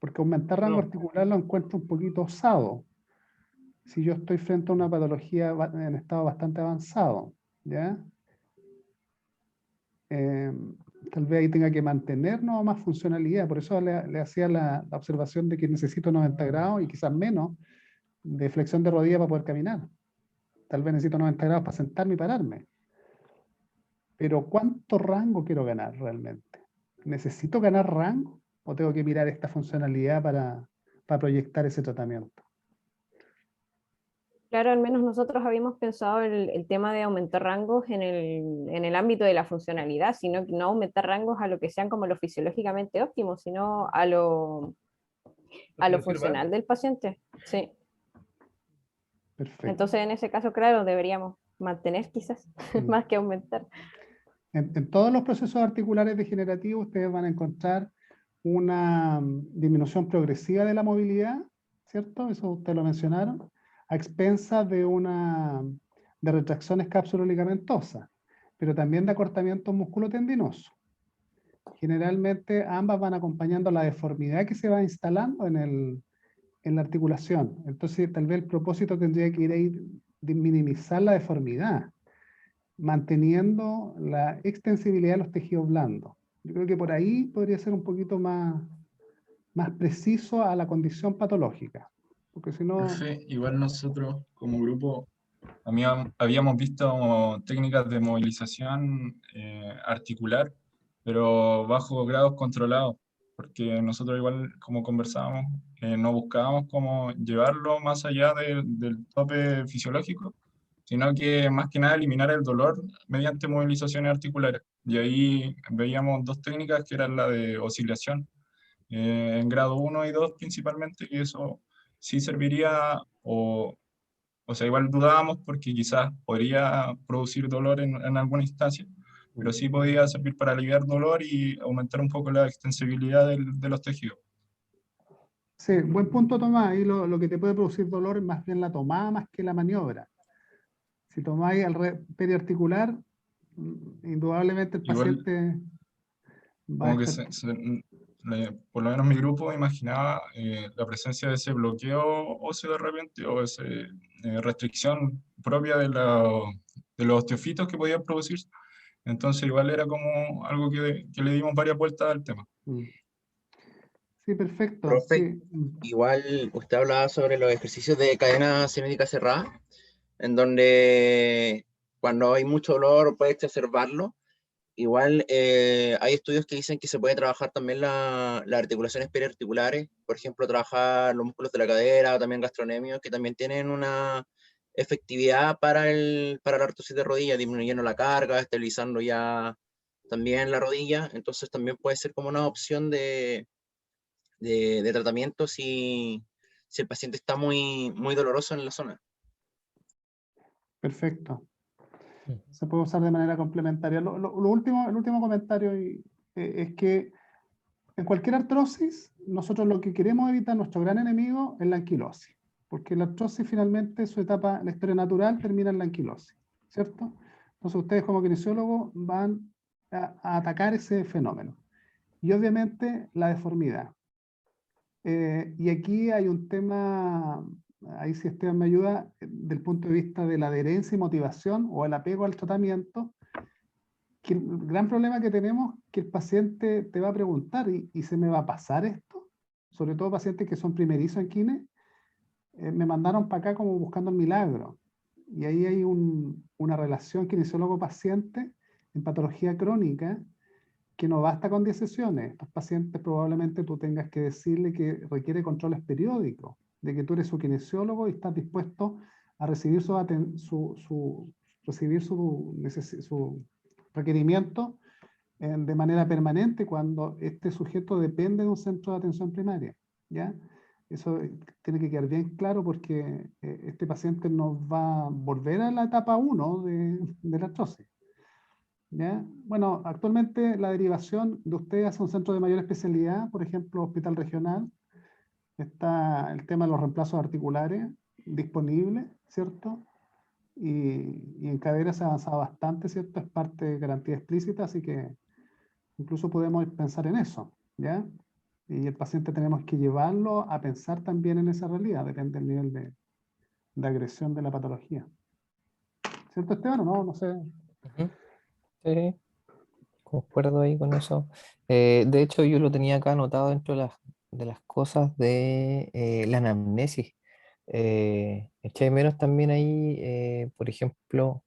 Porque aumentar rango articular lo encuentro un poquito osado. Si yo estoy frente a una patología en estado bastante avanzado, ¿ya? Tal vez ahí tenga que mantener no más funcionalidad. Por eso le hacía la observación de que necesito 90 grados y quizás menos de flexión de rodilla para poder caminar. Tal vez necesito 90 grados para sentarme y pararme. Pero ¿cuánto rango quiero ganar realmente? ¿Necesito ganar rango o tengo que mirar esta funcionalidad para proyectar ese tratamiento? Claro, al menos nosotros habíamos pensado el tema de aumentar rangos en el ámbito de la funcionalidad, sino que no aumentar rangos a lo que sean como lo fisiológicamente óptimo, sino a lo funcional del paciente. Sí. Perfecto. Entonces, en ese caso, claro, deberíamos mantener quizás más que aumentar. En todos los procesos articulares degenerativos ustedes van a encontrar una disminución progresiva de la movilidad, ¿cierto? Eso ustedes lo mencionaron, a expensas de retracciones cápsulo-ligamentosas, pero también de acortamiento musculotendinoso. Generalmente ambas van acompañando la deformidad que se va instalando en la articulación. Entonces, tal vez el propósito tendría que ir de minimizar la deformidad, manteniendo la extensibilidad de los tejidos blandos. Yo creo que por ahí podría ser un poquito más preciso a la condición patológica. Porque si no... Profe, igual nosotros como grupo habíamos visto técnicas de movilización articular, pero bajo grados controlados, porque nosotros igual como conversábamos, no buscábamos como llevarlo más allá del tope fisiológico, sino que más que nada eliminar el dolor mediante movilizaciones articulares. Y ahí veíamos dos técnicas que eran la de oscilación, en grado 1 y 2 principalmente, y eso sí serviría, o sea, igual dudábamos porque quizás podría producir dolor en alguna instancia, pero sí podía servir para aliviar dolor y aumentar un poco la extensibilidad de los tejidos. Sí, buen punto, Tomás. Ahí lo que te puede producir dolor es más bien la tomada más que la maniobra. Si tomáis periarticular, indudablemente el Igual, paciente va a como que estar... por lo menos mi grupo imaginaba la presencia de ese bloqueo óseo de repente, o esa restricción propia de los osteofitos que podían producirse. Entonces igual era como algo que le dimos varias vueltas al tema. Sí, perfecto. Profe, Sí. igual usted hablaba sobre los ejercicios de cadena cinética cerrada, en donde cuando hay mucho dolor puede exacerbarlo. Igual hay estudios que dicen que se puede trabajar también las articulaciones periarticulares, por ejemplo, trabajar los músculos de la cadera, también gastrocnemios, que también tienen una efectividad para la artrosis de rodilla, disminuyendo la carga, estabilizando ya también la rodilla. Entonces también puede ser como una opción de tratamiento si el paciente está muy, muy doloroso en la zona. Perfecto. Se puede usar de manera complementaria. El último comentario es que en cualquier artrosis, nosotros lo que queremos evitar, nuestro gran enemigo, es la anquilosis. Porque la artrosis finalmente, su etapa, la historia natural, termina en la anquilosis, ¿cierto? Entonces ustedes como kinesiólogos van a atacar ese fenómeno. Y obviamente la deformidad. Y aquí hay un tema, ahí si Esteban me ayuda, del punto de vista de la adherencia y motivación o el apego al tratamiento, que el gran problema que tenemos es que el paciente te va a preguntar, ¿y se me va a pasar esto? Sobre todo pacientes que son primerizos en kine, me mandaron para acá como buscando el milagro. Y ahí hay una relación kinesiólogo-paciente en patología crónica, que no basta con 10 sesiones. Estos pacientes probablemente tú tengas que decirle que requiere controles periódicos, de que tú eres su kinesiólogo y estás dispuesto a recibir su requerimiento de manera permanente cuando este sujeto depende de un centro de atención primaria, ¿ya? Eso tiene que quedar bien claro porque este paciente nos va a volver a la etapa 1 de la artrosis. ¿Ya? Bueno, actualmente la derivación de ustedes hacia un centro de mayor especialidad, por ejemplo, hospital regional, está el tema de los reemplazos articulares disponible, ¿cierto? Y en cadera se ha avanzado bastante, ¿cierto? Es parte de garantía explícita, así que incluso podemos pensar en eso, ¿ya? Y el paciente tenemos que llevarlo a pensar también en esa realidad, depende del nivel de agresión de la patología. ¿Cierto, Esteban, o no? No sé. Sí, concuerdo ahí con eso. De hecho, yo lo tenía acá anotado dentro de las cosas de la anamnesis. Eché de menos también ahí, por ejemplo,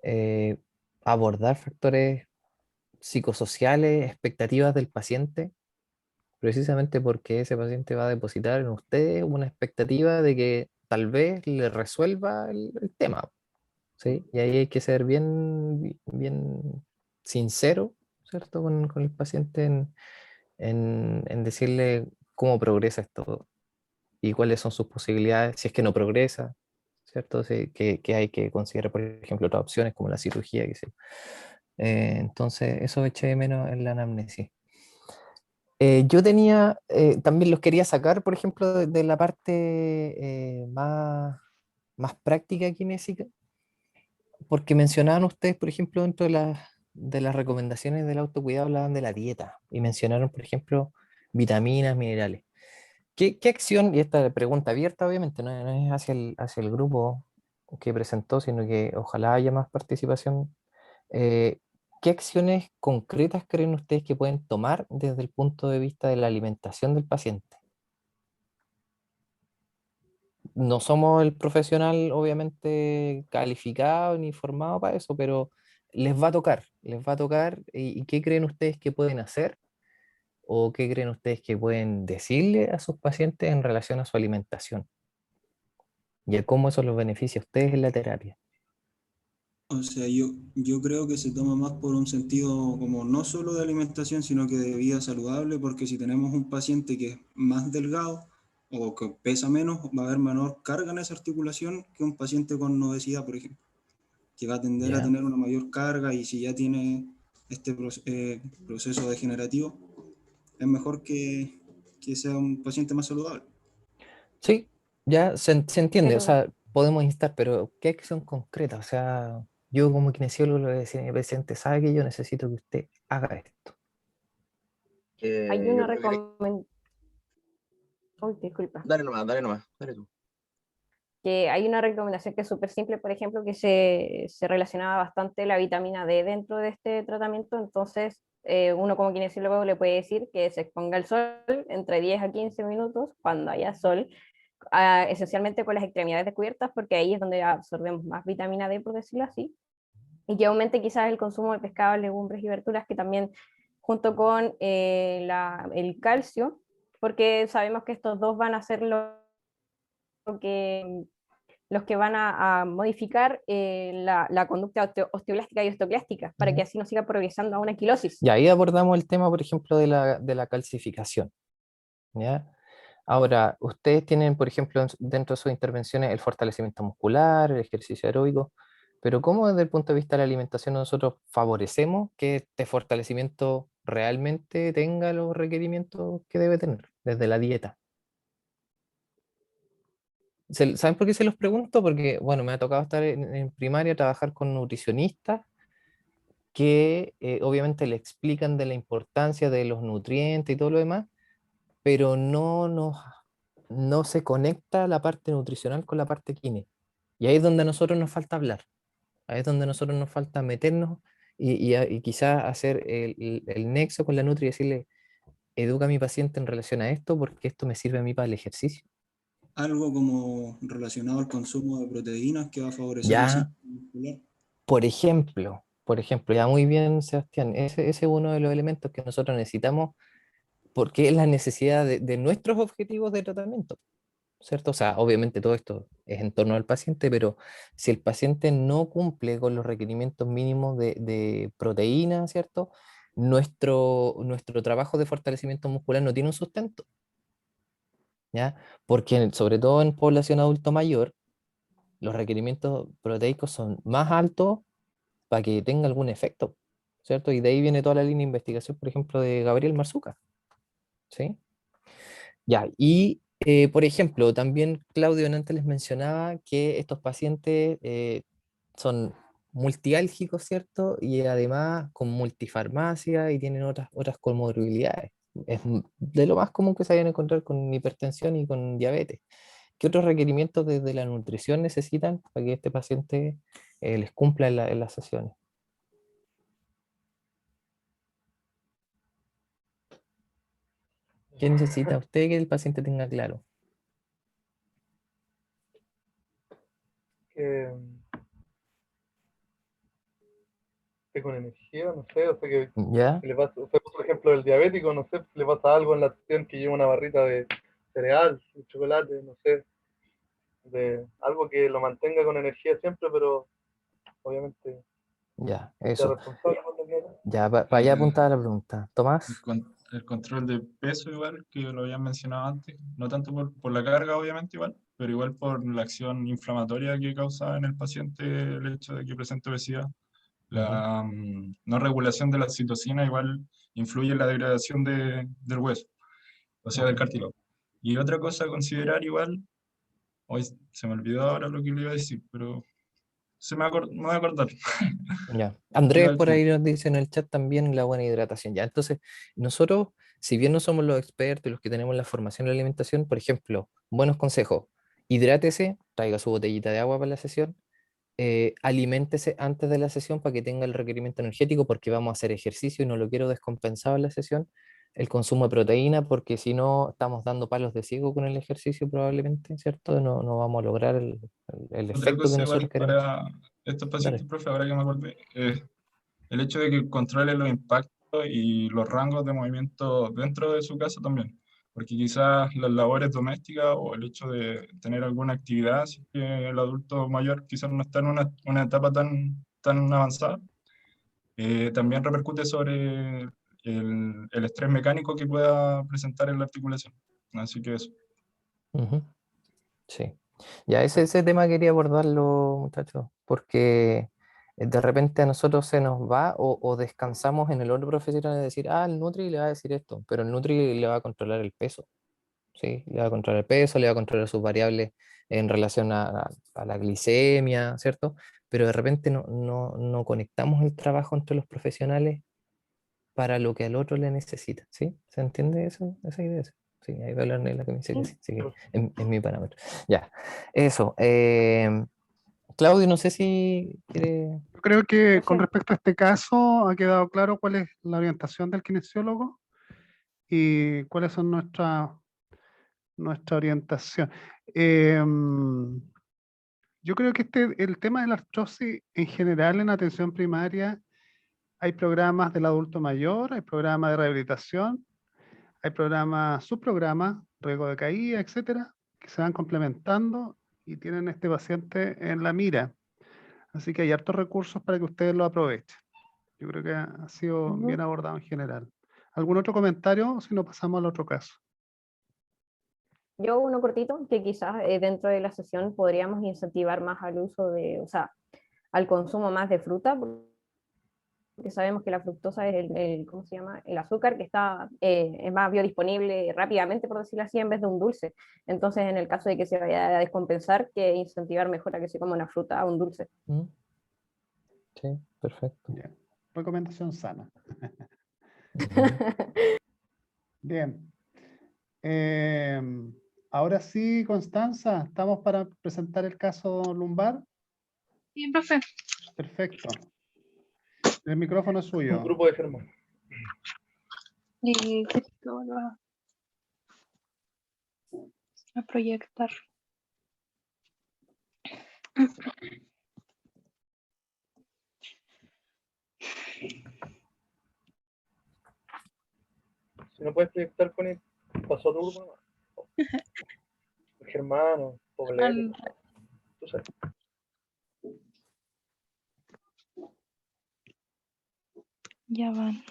eh, abordar factores psicosociales, expectativas del paciente, precisamente porque ese paciente va a depositar en usted una expectativa de que tal vez le resuelva el tema, ¿sí? Y ahí hay que ser bien sincero, ¿cierto? Con el paciente en decirle cómo progresa esto y cuáles son sus posibilidades, si es que no progresa, ¿cierto? Sí, que hay que considerar, por ejemplo, otras opciones como la cirugía, que sé yo. Entonces, eso eché de menos en la anamnesis. Yo tenía, también los quería sacar, por ejemplo, de la parte más práctica kinésica, porque mencionaban ustedes, por ejemplo, dentro de las recomendaciones del autocuidado, hablaban de la dieta y mencionaron, por ejemplo, vitaminas, minerales. ¿Qué acción, y esta pregunta abierta obviamente, no es hacia el grupo que presentó, sino que ojalá haya más participación, eh, ¿qué acciones concretas creen ustedes que pueden tomar desde el punto de vista de la alimentación del paciente? No somos el profesional obviamente calificado ni formado para eso, pero les va a tocar, y ¿qué creen ustedes que pueden hacer o qué creen ustedes que pueden decirle a sus pacientes en relación a su alimentación y a cómo eso los beneficia a ustedes en la terapia? O sea, yo creo que se toma más por un sentido como no solo de alimentación, sino que de vida saludable, porque si tenemos un paciente que es más delgado o que pesa menos, va a haber menor carga en esa articulación que un paciente con obesidad, por ejemplo, que va a tender a ¿Ya? tener una mayor carga y si ya tiene este proceso degenerativo, es mejor que sea un paciente más saludable. Sí, ya se entiende, o Pero sea, podemos instar, pero ¿qué acción concreta? O sea, yo como kinesiólogo le voy a decir a mi paciente, sabe que yo necesito que usted haga esto. hay Yo una creo que... recomendación, disculpa, Dale nomás, dale tú. que hay una recomendación que es súper simple, por ejemplo, que se relacionaba bastante la vitamina D dentro de este tratamiento, entonces uno como kinesiólogo le puede decir que se exponga al sol entre 10 a 15 minutos cuando haya sol, esencialmente con las extremidades descubiertas, porque ahí es donde absorbemos más vitamina D, por decirlo así, y que aumente quizás el consumo de pescado, legumbres y verduras, que también junto con el calcio, porque sabemos que estos dos van a ser que, los que van a modificar la conducta osteoblástica y osteoclástica, para que Ujú. así no siga progresando a una quilosis. Y ahí abordamos el tema, por ejemplo, de la calcificación, ¿ya? Ahora, ustedes tienen, por ejemplo, dentro de sus intervenciones el fortalecimiento muscular, el ejercicio aeróbico, pero ¿cómo desde el punto de vista de la alimentación nosotros favorecemos que este fortalecimiento realmente tenga los requerimientos que debe tener desde la dieta? ¿Saben por qué se los pregunto? Porque, bueno, me ha tocado estar en primaria, trabajar con nutricionistas que obviamente le explican de la importancia de los nutrientes y todo lo demás, pero no se conecta la parte nutricional con la parte química. Y ahí es donde a nosotros nos falta hablar, ahí es donde a nosotros nos falta meternos y quizás hacer el nexo con la nutri y decirle, educa a mi paciente en relación a esto porque esto me sirve a mí para el ejercicio. Algo como relacionado al consumo de proteínas que va a favorecer la Ya, síntesis muscular. por ejemplo, ya muy bien, Sebastián, ese es uno de los elementos que nosotros necesitamos porque es la necesidad de nuestros objetivos de tratamiento, ¿cierto? O sea, obviamente todo esto es en torno al paciente, pero si el paciente no cumple con los requerimientos mínimos de proteína, ¿cierto? Nuestro trabajo de fortalecimiento muscular no tiene un sustento, ¿ya? Porque sobre todo en población adulto mayor, los requerimientos proteicos son más altos para que tenga algún efecto, ¿cierto? Y de ahí viene toda la línea de investigación, por ejemplo, de Gabriel Marzuca, ¿sí? Ya, y por ejemplo, también Claudio antes les mencionaba que estos pacientes son multiálgicos, ¿cierto? Y además con multifarmacia y tienen otras comorbilidades. De lo más común que se vayan a encontrar con hipertensión y con diabetes. ¿Qué otros requerimientos desde la nutrición necesitan para que este paciente les cumpla en las sesiones? ¿Qué necesita usted que el paciente tenga claro? esté con energía, no sé, o sea, ¿Ya? que le pasa, o sea, por ejemplo, el diabético, no sé, le pasa algo en la sesión que lleva una barrita de cereal, de chocolate, no sé, de algo que lo mantenga con energía siempre, pero obviamente Ya, sea eso. responsable con lo que haga. Ya, para allá apuntada la pregunta. Tomás. El control de peso igual, que lo habían mencionado antes, no tanto por la carga obviamente igual, pero igual por la acción inflamatoria que causa en el paciente el hecho de que presente obesidad. La no regulación de la citocina igual influye en la degradación del hueso, o sea, del cartílago. Y otra cosa a considerar igual, hoy se me olvidó ahora lo que le iba a decir, pero me voy a acordar. Ya. Digo Andrés al por tiro. ahí nos dice en el chat también la buena hidratación. Ya, entonces, nosotros, si bien no somos los expertos y los que tenemos la formación en la alimentación, por ejemplo, buenos consejos, hidrátese, traiga su botellita de agua para la sesión, aliméntese antes de la sesión para que tenga el requerimiento energético, porque vamos a hacer ejercicio y no lo quiero descompensado en la sesión. El consumo de proteína, porque si no estamos dando palos de ciego con el ejercicio probablemente, ¿cierto? No vamos a lograr el Otra efecto que cosa nosotros igual queremos. para estos Dale. pacientes, profe, ahora que me acordé, el hecho de que controle los impactos y los rangos de movimiento dentro de su casa también, porque quizás las labores domésticas o el hecho de tener alguna actividad, si es que el adulto mayor quizás no está en una etapa tan avanzada, también repercute sobre el estrés mecánico que pueda presentar en la articulación. Así que eso. Ujú. Sí. Ya ese tema quería abordarlo, muchachos, porque de repente a nosotros se nos va o descansamos en el otro profesional de decir, ah, el Nutri le va a decir esto, pero el Nutri le va a controlar el peso, ¿sí? Le va a controlar el peso, le va a controlar sus variables en relación a la glicemia, ¿cierto? Pero de repente no conectamos el trabajo entre los profesionales para lo que al otro le necesita, ¿sí? ¿Se entiende eso, esa idea? Sí, ahí va la Ornella que me dice que sí, sí, que es mi parámetro. Ya, eso. Claudio, no sé si quiere... Yo creo que con Profe, respecto a este caso ha quedado claro cuál es la orientación del kinesiólogo y cuáles son nuestra orientación. Yo creo que el tema de la artrosis en general en atención primaria, hay programas del adulto mayor, hay programas de rehabilitación, hay programas, subprogramas, riesgo de caída, etcétera, que se van complementando y tienen a este paciente en la mira. Así que hay hartos recursos para que ustedes lo aprovechen. Yo creo que ha sido ujú. bien abordado en general. ¿Algún otro comentario? Si no, pasamos al otro caso. Yo uno cortito, que quizás dentro de la sesión podríamos incentivar más al uso de, o sea, al consumo más de fruta, porque sabemos que la fructosa es ¿cómo se llama? El azúcar que está, es más biodisponible rápidamente, por decirlo así, en vez de un dulce. Entonces, en el caso de que se vaya a descompensar, que incentivar mejor a que se coma una fruta a un dulce. ¿Mm? Sí, perfecto. Ya. Recomendación sana. Ujú. Bien. Ahora sí, Constanza, ¿estamos para presentar el caso lumbar? Bien, profe. Perfecto. El micrófono es Un suyo. grupo de Germán. Y lo vuelvo a proyectar. Si no puedes proyectar con él, pasó a tu grupo, Germán o Poblete, tú sabes. Ya van.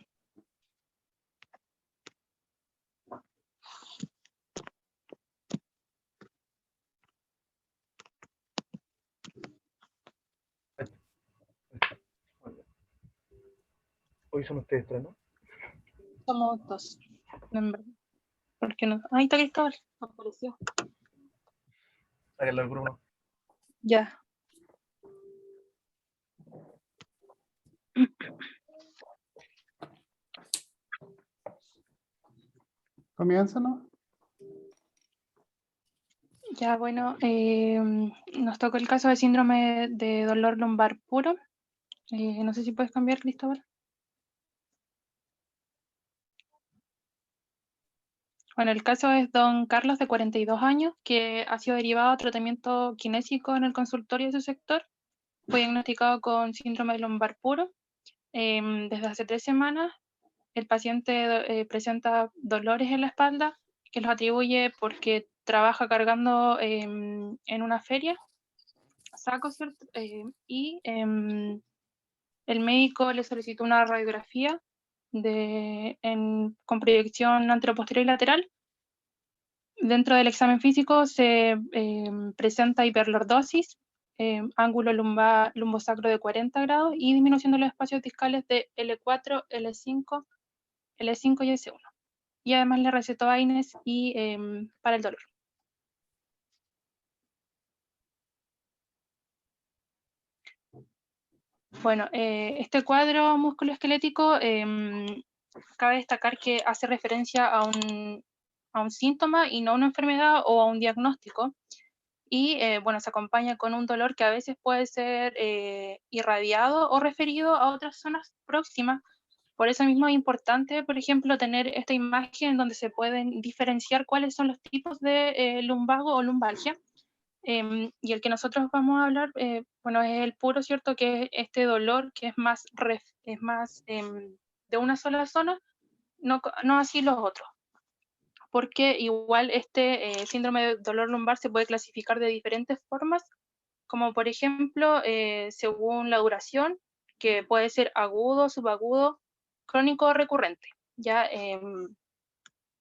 Hoy son ustedes tres, ¿no? Somos dos. En verdad. ¿Por qué no? Ahí está Cristóbal. Apareció. Sáquenlo al grupo. Ya. Comienza, ¿no? Ya, bueno, nos tocó el caso de síndrome de dolor lumbar puro. No sé si puedes cambiar, Cristóbal. Bueno, el caso es don Carlos, de 42 años, que ha sido derivado a tratamiento kinésico en el consultorio de su sector. Fue diagnosticado con síndrome lumbar puro. Desde hace 3 semanas, el paciente presenta dolores en la espalda que los atribuye porque trabaja cargando en una feria sacos, ¿cierto? Y el médico le solicitó una radiografía con proyección anteroposterior y lateral. Dentro del examen físico se presenta hiperlordosis, ángulo lumbosacro de 40 grados y disminución de los espacios discales de L4, L5 y S1. Y además le recetó AINES y para el dolor. Bueno, este cuadro musculoesquelético cabe destacar que hace referencia a un síntoma y no a una enfermedad o a un diagnóstico. Y bueno, se acompaña con un dolor que a veces puede ser irradiado o referido a otras zonas próximas. Por eso mismo es importante, por ejemplo, tener esta imagen donde se pueden diferenciar cuáles son los tipos de lumbago o lumbalgia. Y el que nosotros vamos a hablar, bueno, es el puro, ¿cierto? Que es este dolor que es más de una sola zona, no así los otros. Porque igual este síndrome de dolor lumbar se puede clasificar de diferentes formas, como por ejemplo, según la duración, que puede ser agudo, subagudo, crónico o recurrente. Ya en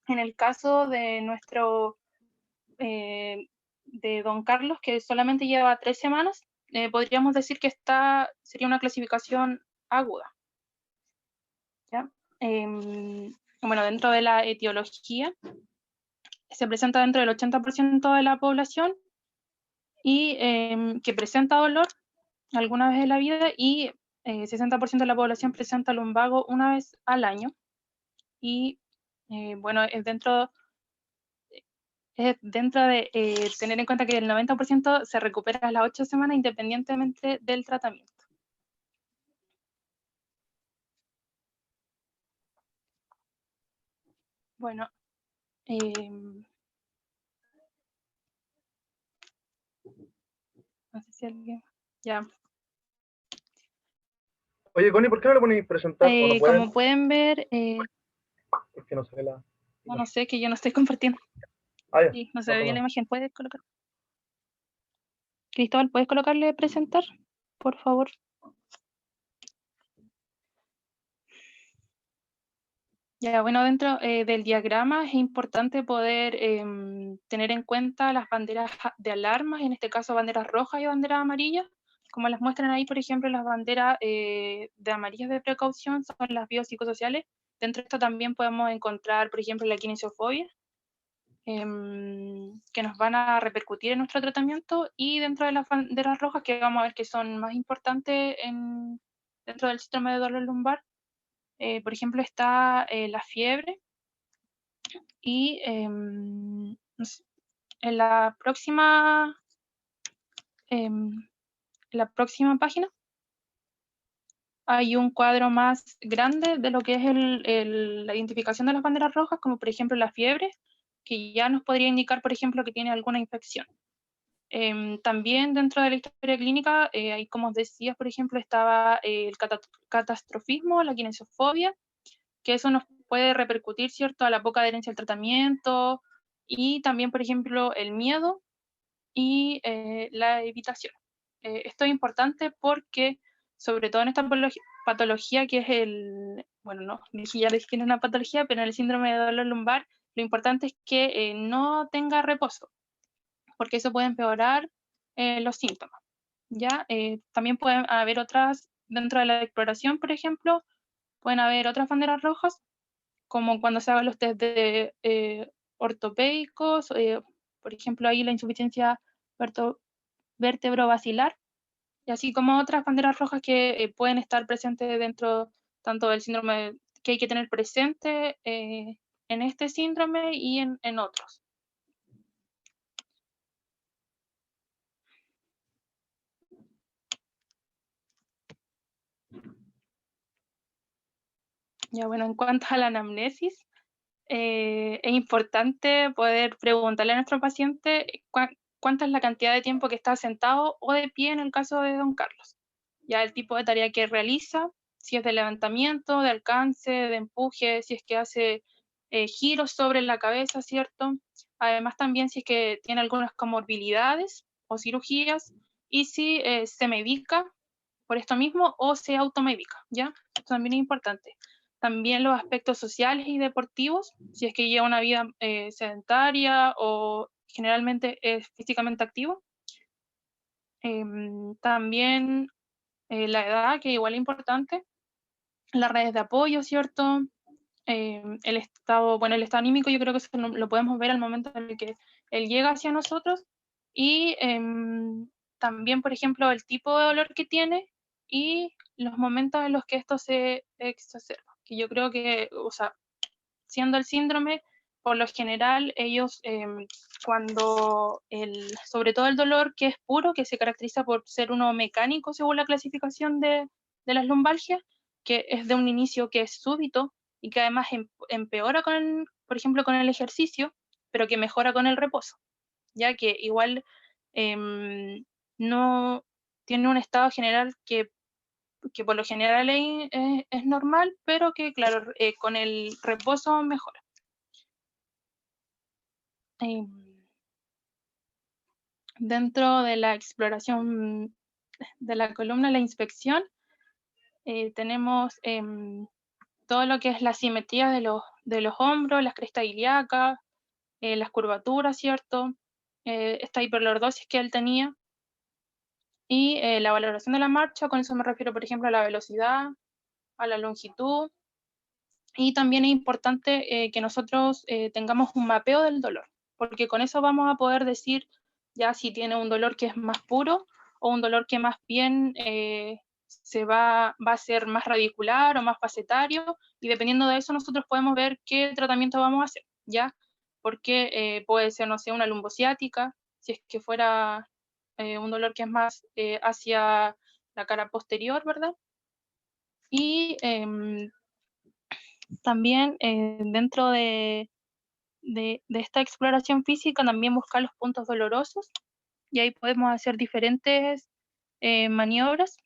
el caso de de don Carlos, que solamente lleva 3 semanas, podríamos decir que sería una clasificación aguda. ¿Ya? Bueno, dentro de la etiología, se presenta dentro del 80% de la población y que presenta dolor alguna vez en la vida, y 60% de la población presenta lumbago una vez al año. Y bueno, es dentro de tener en cuenta que el 90% se recupera a las 8 semanas independientemente del tratamiento. Bueno, no sé si alguien... Ya. Oye, Connie, ¿por qué no le ponéis presentar? ¿O no pueden? Como pueden ver... Es que no se ve la... no sé, que yo no estoy compartiendo. Ah, ya. Sí, no se ve No, bien no. la imagen. ¿Puedes colocar? Cristóbal, ¿puedes colocarle presentar, por favor? Ya, bueno, dentro del diagrama es importante poder tener en cuenta las banderas de alarma, en este caso banderas rojas y banderas amarillas. Como las muestran ahí, por ejemplo, las banderas de amarillas de precaución son las biopsicosociales. Dentro de esto también podemos encontrar, por ejemplo, la kinesiofobia, que nos van a repercutir en nuestro tratamiento, y dentro de las banderas rojas, que vamos a ver que son más importantes dentro del síndrome de dolor lumbar, por ejemplo, está la fiebre, y en la próxima página hay un cuadro más grande de lo que es la identificación de las banderas rojas, como por ejemplo la fiebre, que ya nos podría indicar, por ejemplo, que tiene alguna infección. También dentro de la historia clínica, ahí, como os decía, por ejemplo, estaba el catastrofismo, la kinesiofobia, que eso nos puede repercutir, ¿cierto?, a la poca adherencia al tratamiento, y también, por ejemplo, el miedo y la evitación. Esto es importante porque, sobre todo en esta patología que es bueno, no, ya les dije que es una patología, pero en el síndrome de dolor lumbar, lo importante es que no tenga reposo, porque eso puede empeorar los síntomas. ¿Ya? También pueden haber otras, dentro de la exploración, por ejemplo, pueden haber otras banderas rojas, como cuando se hagan los test de ortopédicos, por ejemplo, ahí la insuficiencia vertebrovascular, y así como otras banderas rojas que pueden estar presentes dentro tanto del síndrome, que hay que tener presente en este síndrome y en otros. Ya, bueno, en cuanto a la anamnesis, es importante poder preguntarle a nuestro paciente cuánta es la cantidad de tiempo que está sentado o de pie en el caso de don Carlos. Ya el tipo de tarea que realiza, si es de levantamiento, de alcance, de empuje, si es que hace giros sobre la cabeza, ¿cierto? Además también si es que tiene algunas comorbilidades o cirugías, y si se medica por esto mismo o se automedica, ¿ya? Esto también es importante. También los aspectos sociales y deportivos, si es que lleva una vida sedentaria o generalmente es físicamente activo. También la edad, que igual es importante. Las redes de apoyo, ¿cierto? El estado, bueno, el estado anímico yo creo que eso lo podemos ver al momento en el que él llega hacia nosotros. Y también, por ejemplo, el tipo de dolor que tiene y los momentos en los que esto se exacerba. Que yo creo que, o sea, siendo el síndrome, por lo general, ellos cuando, sobre todo el dolor que es puro, que se caracteriza por ser uno mecánico según la clasificación de las lumbalgias, que es de un inicio que es súbito y que además empeora con, por ejemplo, con el ejercicio, pero que mejora con el reposo, ya que igual no tiene un estado general que por lo general es normal, pero que, claro, con el reposo mejora. Dentro de la exploración de la columna, la inspección, tenemos todo lo que es la simetría de los hombros, las crestas ilíacas, las curvaturas, ¿cierto? Esta hiperlordosis que él tenía. Y la valoración de la marcha, con eso me refiero, por ejemplo, a la velocidad, a la longitud. Y también es importante que nosotros tengamos un mapeo del dolor, porque con eso vamos a poder decir ya si tiene un dolor que es más puro o un dolor que más bien va a ser más radicular o más facetario, y dependiendo de eso nosotros podemos ver qué tratamiento vamos a hacer, ¿ya? Porque puede ser, no sé, una lumbociática, si es que fuera un dolor que es más hacia la cara posterior, ¿verdad? Y también dentro de esta exploración física también buscar los puntos dolorosos, y ahí podemos hacer diferentes maniobras,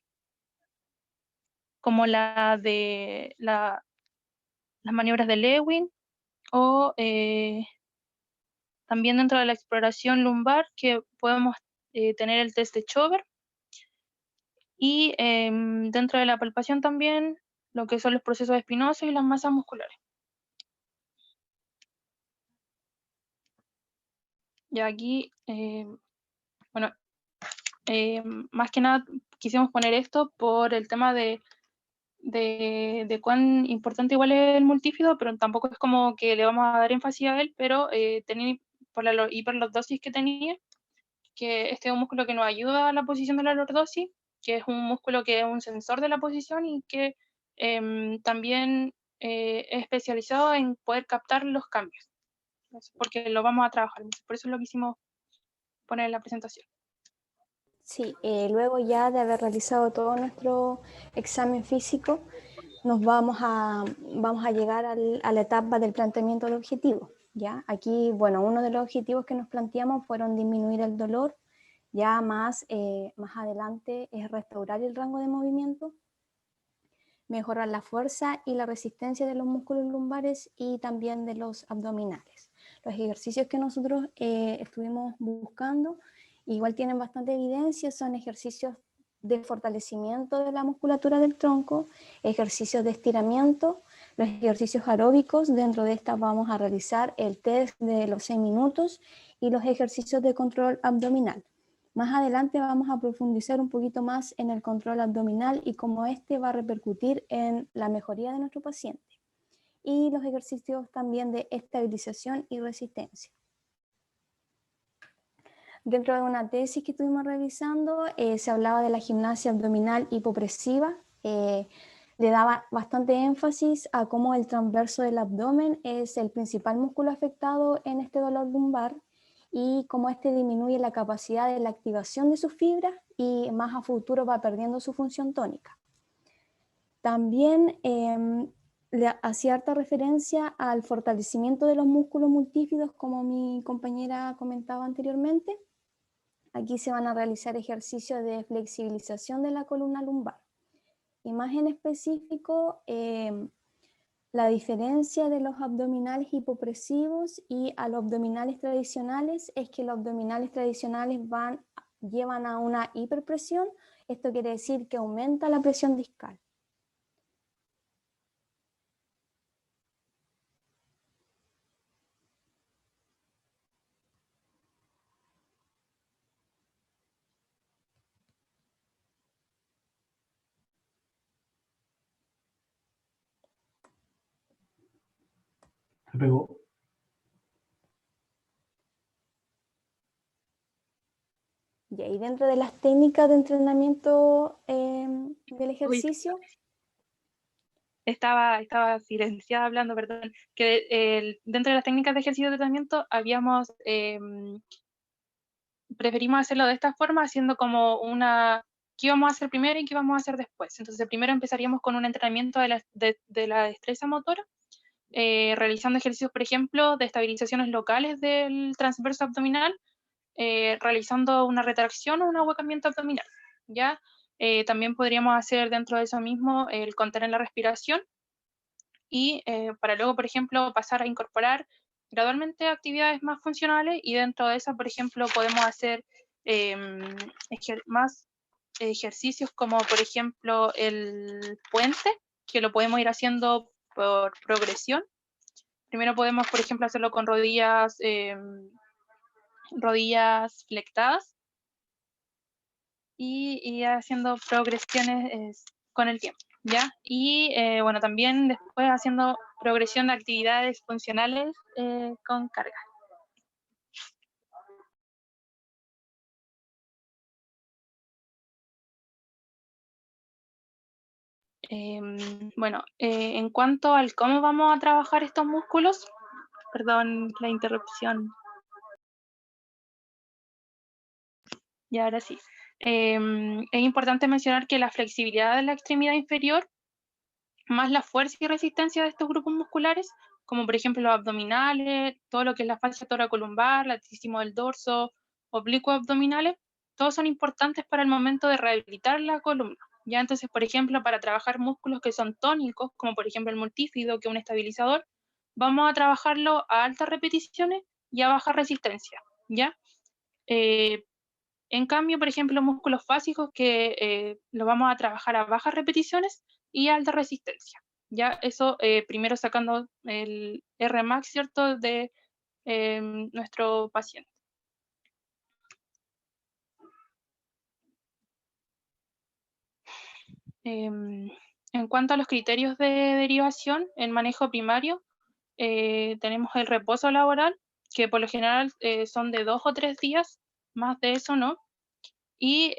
como las maniobras de Lewin, o también dentro de la exploración lumbar, que podemos tener el test de Chover, y dentro de la palpación también lo que son los procesos espinosos y las masas musculares. Y aquí, bueno, más que nada quisimos poner esto por el tema de cuán importante igual es el multífido, pero tampoco es como que le vamos a dar énfasis a él, pero por la hiperlordosis que tenía, que este es un músculo que nos ayuda a la posición de la lordosis, que es un músculo que es un sensor de la posición y que también es especializado en poder captar los cambios, porque lo vamos a trabajar, por eso lo quisimos poner en la presentación. Sí, luego ya de haber realizado todo nuestro examen físico, nos vamos a llegar a la etapa del planteamiento de objetivos, ¿ya? Aquí, bueno, uno de los objetivos que nos planteamos fueron disminuir el dolor, ya más adelante es restaurar el rango de movimiento, mejorar la fuerza y la resistencia de los músculos lumbares y también de los abdominales. Los ejercicios que nosotros estuvimos buscando igual tienen bastante evidencia, son ejercicios de fortalecimiento de la musculatura del tronco, ejercicios de estiramiento, los ejercicios aeróbicos. Dentro de estas vamos a realizar el test de los 6 minutos y los ejercicios de control abdominal. Más adelante vamos a profundizar un poquito más en el control abdominal y cómo este va a repercutir en la mejoría de nuestro paciente. Y los ejercicios también de estabilización y resistencia. Dentro de una tesis que estuvimos revisando, se hablaba de la gimnasia abdominal hipopresiva. Le daba bastante énfasis a cómo el transverso del abdomen es el principal músculo afectado en este dolor lumbar y cómo este disminuye la capacidad de la activación de sus fibras y más a futuro va perdiendo su función tónica. También le hacía harta referencia al fortalecimiento de los músculos multífidos, como mi compañera comentaba anteriormente. Aquí se van a realizar ejercicios de flexibilización de la columna lumbar. y más en específico la diferencia de los abdominales hipopresivos y a los abdominales tradicionales es que los abdominales tradicionales llevan a una hiperpresión. Esto quiere decir que aumenta la presión discal. Se pegó. Y dentro de las técnicas de entrenamiento del ejercicio. Estaba silenciada hablando, perdón, que dentro de las técnicas de ejercicio de tratamiento preferimos hacerlo de esta forma, haciendo como qué vamos a hacer primero y qué vamos a hacer después. Entonces primero empezaríamos con un entrenamiento de la destreza motora, realizando ejercicios, por ejemplo, de estabilizaciones locales del transverso abdominal, realizando una retracción o un ahuecamiento abdominal, ¿ya? También podríamos hacer dentro de eso mismo el contener la respiración y para luego, por ejemplo, pasar a incorporar gradualmente actividades más funcionales y dentro de esas, por ejemplo, podemos hacer más ejercicios como, por ejemplo, el puente, que lo podemos ir haciendo por progresión. Primero podemos, por ejemplo, hacerlo con rodillas flectadas y ir haciendo progresiones con el tiempo, ¿ya? Y bueno, también después haciendo progresión de actividades funcionales con carga. Bueno, en cuanto al cómo vamos a trabajar estos músculos, perdón la interrupción. Y ahora sí. Es importante mencionar que la flexibilidad de la extremidad inferior, más la fuerza y resistencia de estos grupos musculares, como por ejemplo los abdominales, todo lo que es la fascia toracolumbar, latísimo del dorso, oblicuos abdominales, todos son importantes para el momento de rehabilitar la columna. Ya entonces, por ejemplo, para trabajar músculos que son tónicos, como por ejemplo el multífido, que es un estabilizador, vamos a trabajarlo a altas repeticiones y a baja resistencia, ¿ya? En cambio, por ejemplo, músculos fásicos que lo vamos a trabajar a bajas repeticiones y alta resistencia. Ya eso primero sacando el Rmax, ¿cierto?, de nuestro paciente. En cuanto a los criterios de derivación en manejo primario, tenemos el reposo laboral, que por lo general son de 2 o 3 días, más de eso no. Y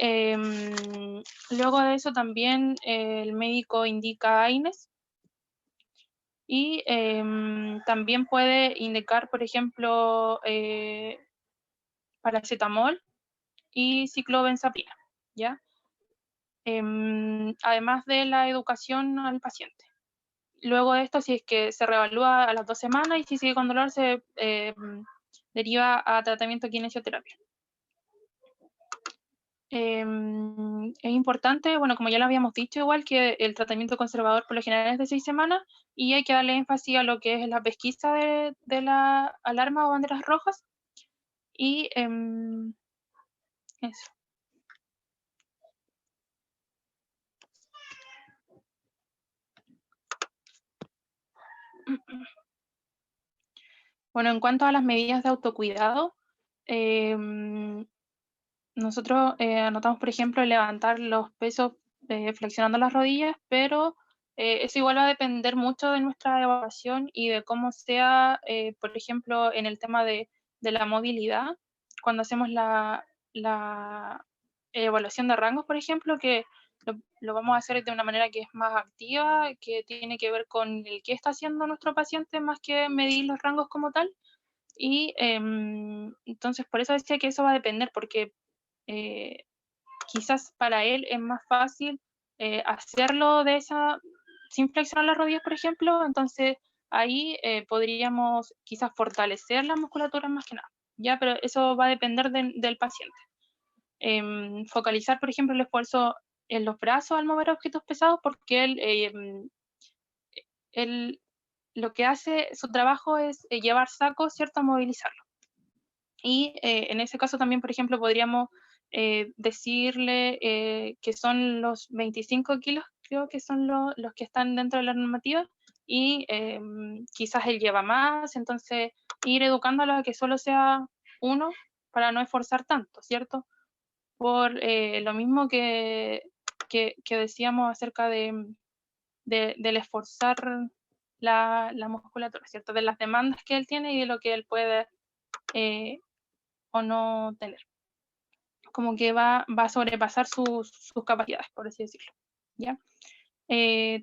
luego de eso también el médico indica AINES y también puede indicar, por ejemplo, paracetamol y ciclobenzaprina, ¿ya? Además de la educación al paciente. Luego de esto, si es que se reevalúa a las 2 semanas y si sigue con dolor, se deriva a tratamiento de kinesioterapia. Es importante, bueno, como ya lo habíamos dicho, igual que el tratamiento conservador por lo general es de 6 semanas y hay que darle énfasis a lo que es la pesquisa de la alarma o banderas rojas y eso. Bueno, en cuanto a las medidas de autocuidado, nosotros anotamos, por ejemplo, levantar los pesos flexionando las rodillas, pero eso igual va a depender mucho de nuestra evaluación y de cómo sea, por ejemplo, en el tema de la movilidad, cuando hacemos la evaluación de rangos, por ejemplo, que lo vamos a hacer de una manera que es más activa, que tiene que ver con el qué está haciendo nuestro paciente, más que medir los rangos como tal. Y entonces, por eso decía que eso va a depender, porque quizás para él es más fácil hacerlo sin flexionar las rodillas, por ejemplo, entonces ahí podríamos quizás fortalecer la musculatura más que nada, ¿ya? Pero eso va a depender del paciente. Focalizar, por ejemplo, el esfuerzo en los brazos al mover objetos pesados, porque él lo que hace, su trabajo es llevar sacos, ¿cierto?, a movilizarlo. Y en ese caso también, por ejemplo, podríamos decirle que son los 25 kilos, creo que son los que están dentro de la normativa, y quizás él lleva más, entonces ir educándolo a que solo sea uno para no esforzar tanto, ¿cierto? Por lo mismo que decíamos acerca del esforzar la musculatura, ¿cierto? De las demandas que él tiene y de lo que él puede o no tener. Como que va a sobrepasar sus capacidades, por así decirlo, ¿ya?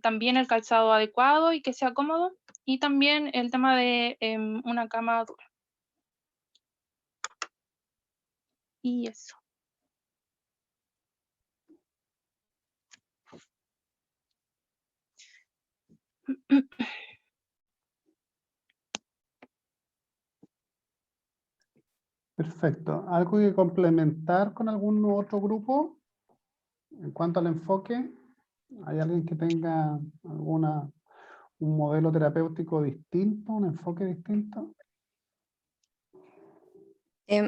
También el calzado adecuado y que sea cómodo, y también el tema de una cama dura. Y eso. Perfecto. ¿Algo que complementar con algún otro grupo en cuanto al enfoque? ¿Hay alguien que tenga un modelo terapéutico distinto, un enfoque distinto?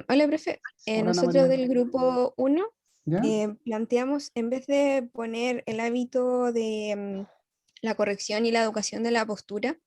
Hola, profe. Hola, Ana Nosotros María. del grupo 1 ¿Ya? planteamos, en vez de poner el hábito de la corrección y la educación de la postura,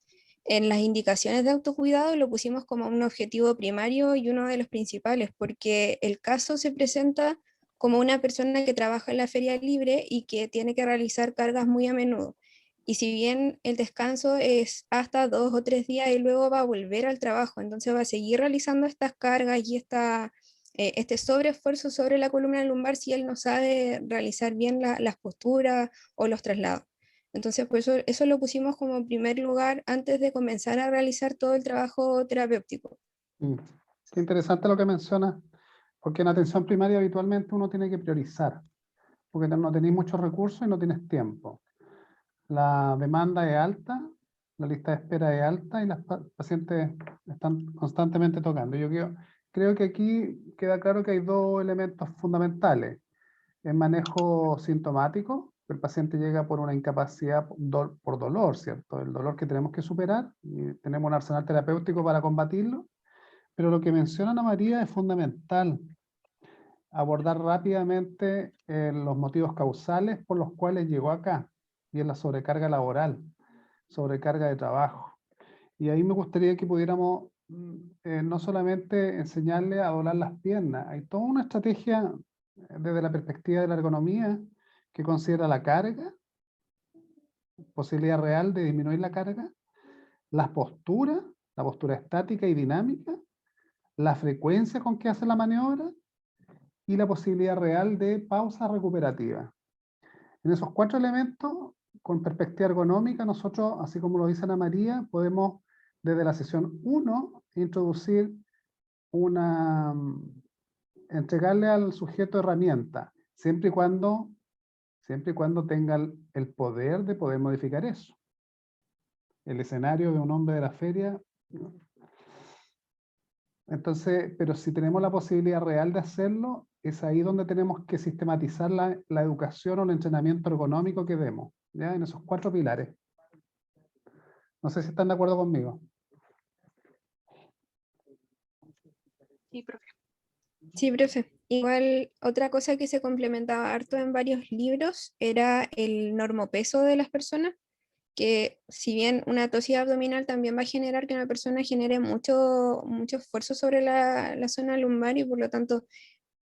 en las indicaciones de autocuidado lo pusimos como un objetivo primario y uno de los principales, porque el caso se presenta como una persona que trabaja en la feria libre y que tiene que realizar cargas muy a menudo. Y si bien el descanso es hasta 2 o 3 días y luego va a volver al trabajo, entonces va a seguir realizando estas cargas y este sobreesfuerzo sobre la columna lumbar si él no sabe realizar bien las posturas o los traslados. Entonces, por eso lo pusimos como primer lugar antes de comenzar a realizar todo el trabajo terapéutico. Qué interesante lo que mencionas, porque en atención primaria habitualmente uno tiene que priorizar, porque no tenéis muchos recursos y no tienes tiempo. La demanda es alta, la lista de espera es alta y las pacientes están constantemente tocando. Yo creo que aquí queda claro que hay dos elementos fundamentales. El manejo sintomático, el paciente llega por una incapacidad por dolor, ¿cierto? El dolor que tenemos que superar y tenemos un arsenal terapéutico para combatirlo. Pero lo que menciona Ana María es fundamental, abordar rápidamente los motivos causales por los cuales llegó acá, y es la sobrecarga laboral, sobrecarga de trabajo. Y ahí me gustaría que pudiéramos no solamente enseñarle a doblar las piernas, hay toda una estrategia desde la perspectiva de la ergonomía que considera la carga, posibilidad real de disminuir la carga, las posturas, la postura estática y dinámica, la frecuencia con que hace la maniobra y la posibilidad real de pausa recuperativa. En esos 4 elementos, con perspectiva ergonómica, nosotros, así como lo dice Ana María, podemos desde la sesión 1 introducir entregarle al sujeto herramientas, siempre y cuando tenga el poder de poder modificar eso. El escenario de un hombre de la feria, ¿no? Entonces, pero si tenemos la posibilidad real de hacerlo, es ahí donde tenemos que sistematizar la educación o el entrenamiento ergonómico que demos, ¿ya? En esos 4 pilares. No sé si están de acuerdo conmigo. Sí, profe. Sí, profe. Igual otra cosa que se complementaba harto en varios libros era el normopeso de las personas, que si bien una tosis abdominal también va a generar que una persona genere mucho esfuerzo sobre la zona lumbar y por lo tanto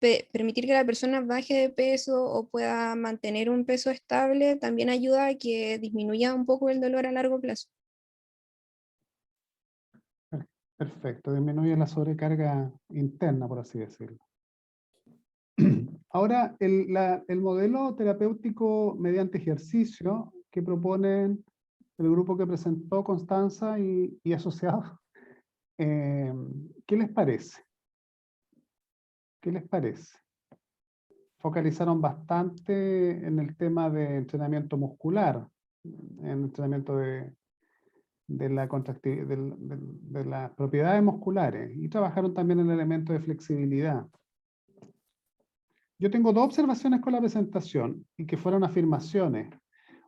permitir que la persona baje de peso o pueda mantener un peso estable también ayuda a que disminuya un poco el dolor a largo plazo. Perfecto, disminuye la sobrecarga interna, por así decirlo. Ahora, el modelo terapéutico mediante ejercicio que proponen el grupo que presentó Constanza y asociados, ¿qué les parece? ¿Qué les parece? Focalizaron bastante en el tema de entrenamiento muscular, en entrenamiento de las propiedades musculares, y trabajaron también en el elemento de flexibilidad. Yo tengo dos observaciones con la presentación y que fueron afirmaciones.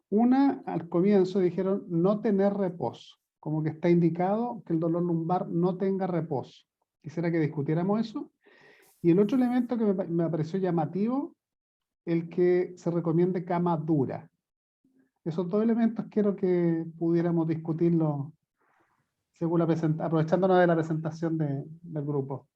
Una, al comienzo dijeron no tener reposo, como que está indicado que el dolor lumbar no tenga reposo. Quisiera que discutiéramos eso. Y el otro elemento que me pareció llamativo, el que se recomiende cama dura. Esos dos elementos quiero que pudiéramos discutirlos según aprovechándonos de la presentación del grupo.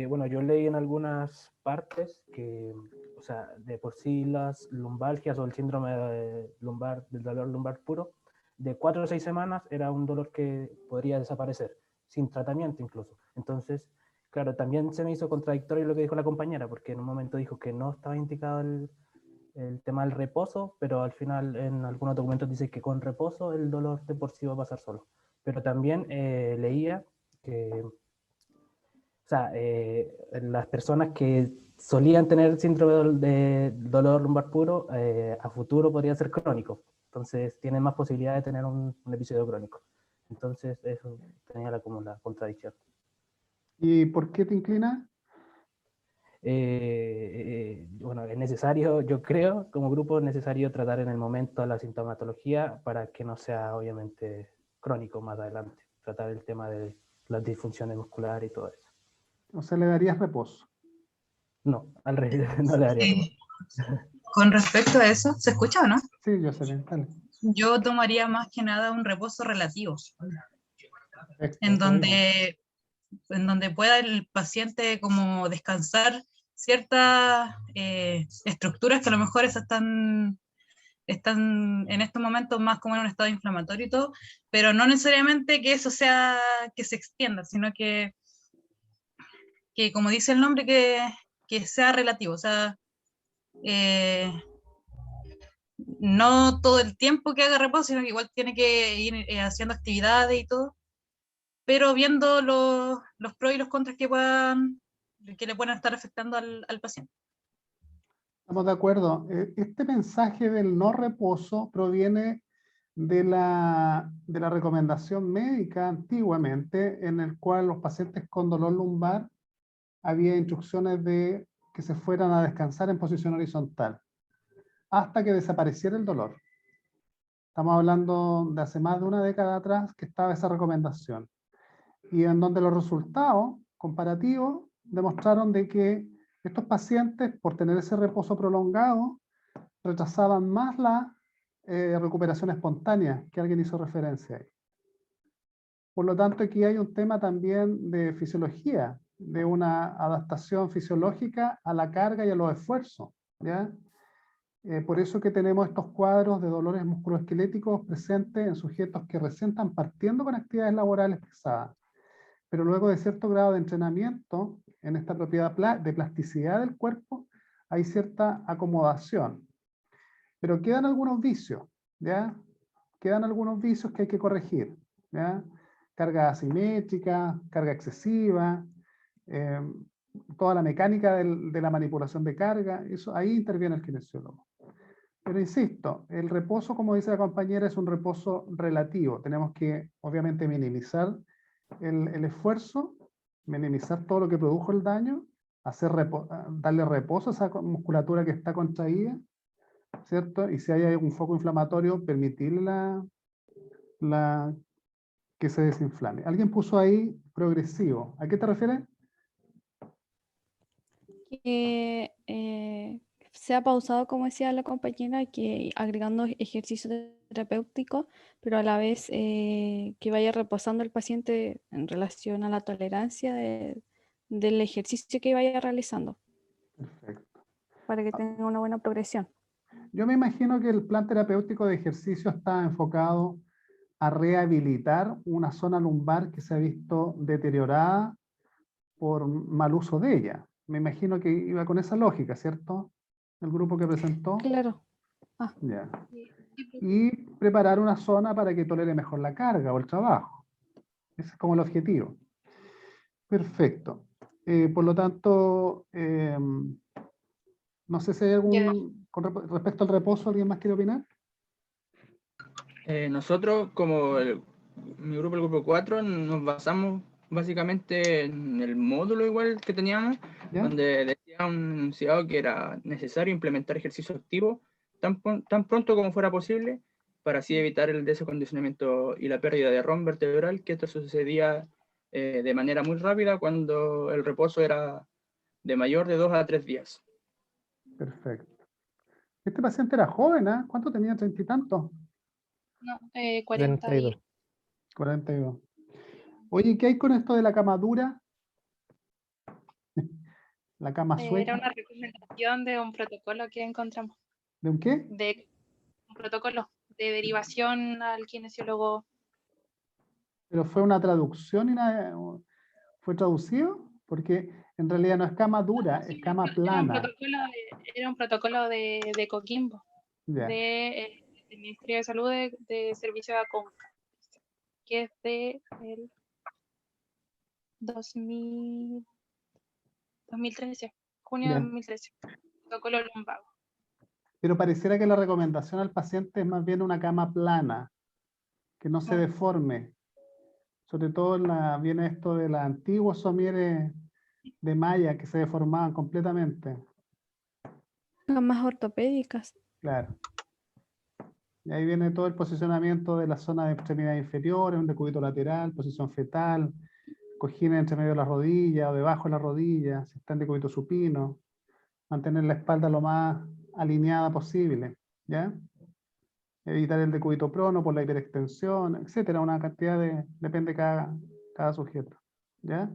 Bueno, yo leí en algunas partes que, o sea, de por sí las lumbalgias o el síndrome lumbar, del dolor lumbar puro, de 4 o 6 semanas era un dolor que podría desaparecer, sin tratamiento incluso. Entonces, claro, también se me hizo contradictorio lo que dijo la compañera, porque en un momento dijo que no estaba indicado el tema del reposo, pero al final en algunos documentos dice que con reposo el dolor de por sí va a pasar solo. Pero también leía que, o sea, las personas que solían tener síndrome de dolor lumbar puro, a futuro podría ser crónico. Entonces tienen más posibilidad de tener un episodio crónico. Entonces eso tenía como la contradicción. ¿Y por qué te inclinas? Bueno, es necesario, yo creo, como grupo es necesario tratar en el momento la sintomatología para que no sea obviamente crónico más adelante. Tratar el tema de las disfunciones musculares y todo eso. O sea, ¿le darías reposo? No, al revés, no le daría reposo. Con respecto a eso, ¿se escucha o no? Sí, yo sé, dale. Yo tomaría más que nada un reposo relativo, Perfecto, en donde pueda el paciente como descansar ciertas estructuras que a lo mejor están en estos momentos más como en un estado inflamatorio y todo, pero no necesariamente que eso sea que se extienda, sino que como dice el nombre, que sea relativo, o sea, no todo el tiempo que haga reposo, sino que igual tiene que ir haciendo actividades y todo, pero viendo los pros y los contras que le puedan estar afectando al paciente. Estamos de acuerdo. Este mensaje del no reposo proviene de la recomendación médica antiguamente, en el cual los pacientes con dolor lumbar había instrucciones de que se fueran a descansar en posición horizontal, hasta que desapareciera el dolor. Estamos hablando de hace más de una década atrás que estaba esa recomendación. Y en donde los resultados comparativos demostraron de que estos pacientes, por tener ese reposo prolongado, retrasaban más la recuperación espontánea, que alguien hizo referencia ahí. Por lo tanto, aquí hay un tema también de fisiología, de una adaptación fisiológica a la carga y a los esfuerzos, ¿ya? Por eso que tenemos estos cuadros de dolores musculoesqueléticos presentes en sujetos que recién están partiendo con actividades laborales pesadas, pero luego de cierto grado de entrenamiento en esta propiedad de plasticidad del cuerpo, hay cierta acomodación. Pero quedan algunos vicios, ¿ya? Quedan algunos vicios que hay que corregir, ¿ya? Carga asimétrica, carga excesiva, toda la mecánica de la manipulación de carga, eso, ahí interviene el kinesiólogo. Pero insisto, el reposo, como dice la compañera, es un reposo relativo. Tenemos que, obviamente, minimizar el esfuerzo, minimizar todo lo que produjo el daño, darle reposo a esa musculatura que está contraída, ¿cierto? Y si hay algún foco inflamatorio, permitirle que se desinflame. Alguien puso ahí progresivo. ¿A qué te refieres? Que sea pausado, como decía la compañera, que agregando ejercicios terapéuticos, pero a la vez que vaya reposando el paciente en relación a la tolerancia del ejercicio que vaya realizando. Perfecto. Para que tenga una buena progresión. Yo me imagino que el plan terapéutico de ejercicio está enfocado a rehabilitar una zona lumbar que se ha visto deteriorada por mal uso de ella. Me imagino que iba con esa lógica, ¿cierto? El grupo que presentó. Claro. Ya. Y preparar una zona para que tolere mejor la carga o el trabajo. Ese es como el objetivo. Perfecto. Por lo tanto, no sé si hay algún, respecto al reposo, ¿alguien más quiere opinar? Nosotros, como mi grupo, el grupo 4, nos basamos básicamente en el módulo igual que teníamos, ¿Ya? donde decía un enunciado que era necesario implementar ejercicio activo tan pronto como fuera posible, para así evitar el desacondicionamiento y la pérdida de ron vertebral, que esto sucedía de manera muy rápida cuando el reposo era de mayor de 2 a 3 días. Perfecto. Este paciente era joven, ¿ah? ¿Cuánto tenía? ¿30 y tantos? No, 32. 42. Oye, ¿qué hay con esto de la cama dura? La cama Era sueca. una recomendación de un protocolo que encontramos, ¿De un qué? de un protocolo de derivación al kinesiólogo. Pero fue una traducción y fue traducido, porque en realidad no es cama dura, es cama plana. Era un protocolo de Coquimbo, Ya. del Ministerio de Salud de Servicio de ACONCA, que es de el 2013, junio de Ya. 2013, protocolo lumbago. Pero pareciera que la recomendación al paciente es más bien una cama plana, que no se deforme. Sobre todo viene esto de los antiguos somieres de malla que se deformaban completamente. Más ortopédicas. Claro. Y ahí viene todo el posicionamiento de la zona de extremidad inferior, un decúbito lateral, posición fetal, cojines entre medio de las rodillas o debajo de las rodillas, si está en decúbito supino, mantener la espalda lo más alineada posible, ¿ya? Evitar el decúbito prono por la hiperextensión, etcétera, una cantidad depende cada sujeto, ¿ya?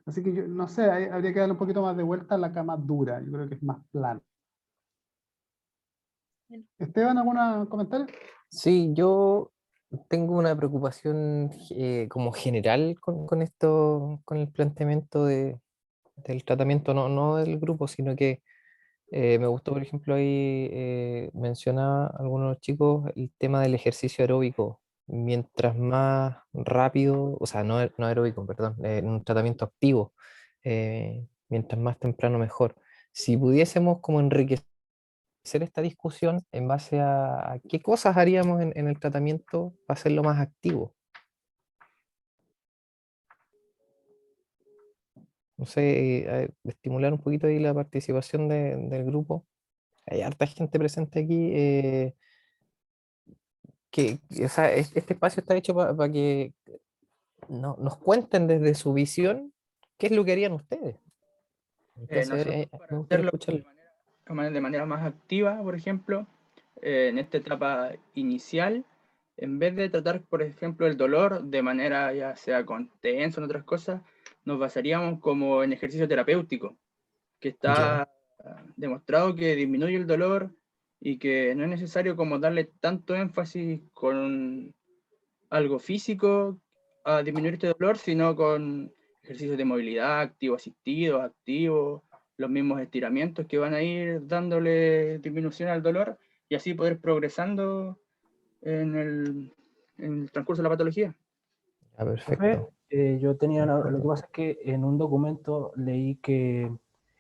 Así que yo no sé, habría que darle un poquito más de vuelta a la cama dura, yo creo que es más plana. Esteban, ¿algún comentario? Sí, yo tengo una preocupación como general con esto, con el planteamiento del tratamiento, no del grupo, sino que me gustó, por ejemplo, ahí mencionaba algunos chicos el tema del ejercicio aeróbico. Mientras más rápido, o sea, no aeróbico, perdón, un tratamiento activo, mientras más temprano mejor. Si pudiésemos como enriquecer esta discusión en base a qué cosas haríamos en el tratamiento para hacerlo más activo. No sé, estimular un poquito ahí la participación del grupo. Hay harta gente presente aquí. O sea, este espacio está hecho para que nos cuenten desde su visión qué es lo que harían ustedes. Entonces, Nosotros, para me gustaría hacerlo escucharlo. de manera más activa, por ejemplo, en esta etapa inicial, en vez de tratar, por ejemplo, el dolor de manera ya sea con tenso o en otras cosas, nos basaríamos como en ejercicio terapéutico, que está demostrado que disminuye el dolor y que no es necesario como darle tanto énfasis con algo físico a disminuir este dolor, sino con ejercicios de movilidad, activo asistido, activo, los mismos estiramientos que van a ir dándole disminución al dolor y así poder progresando en el transcurso de la patología. Perfecto. Yo tenía, lo que pasa es que en un documento leí que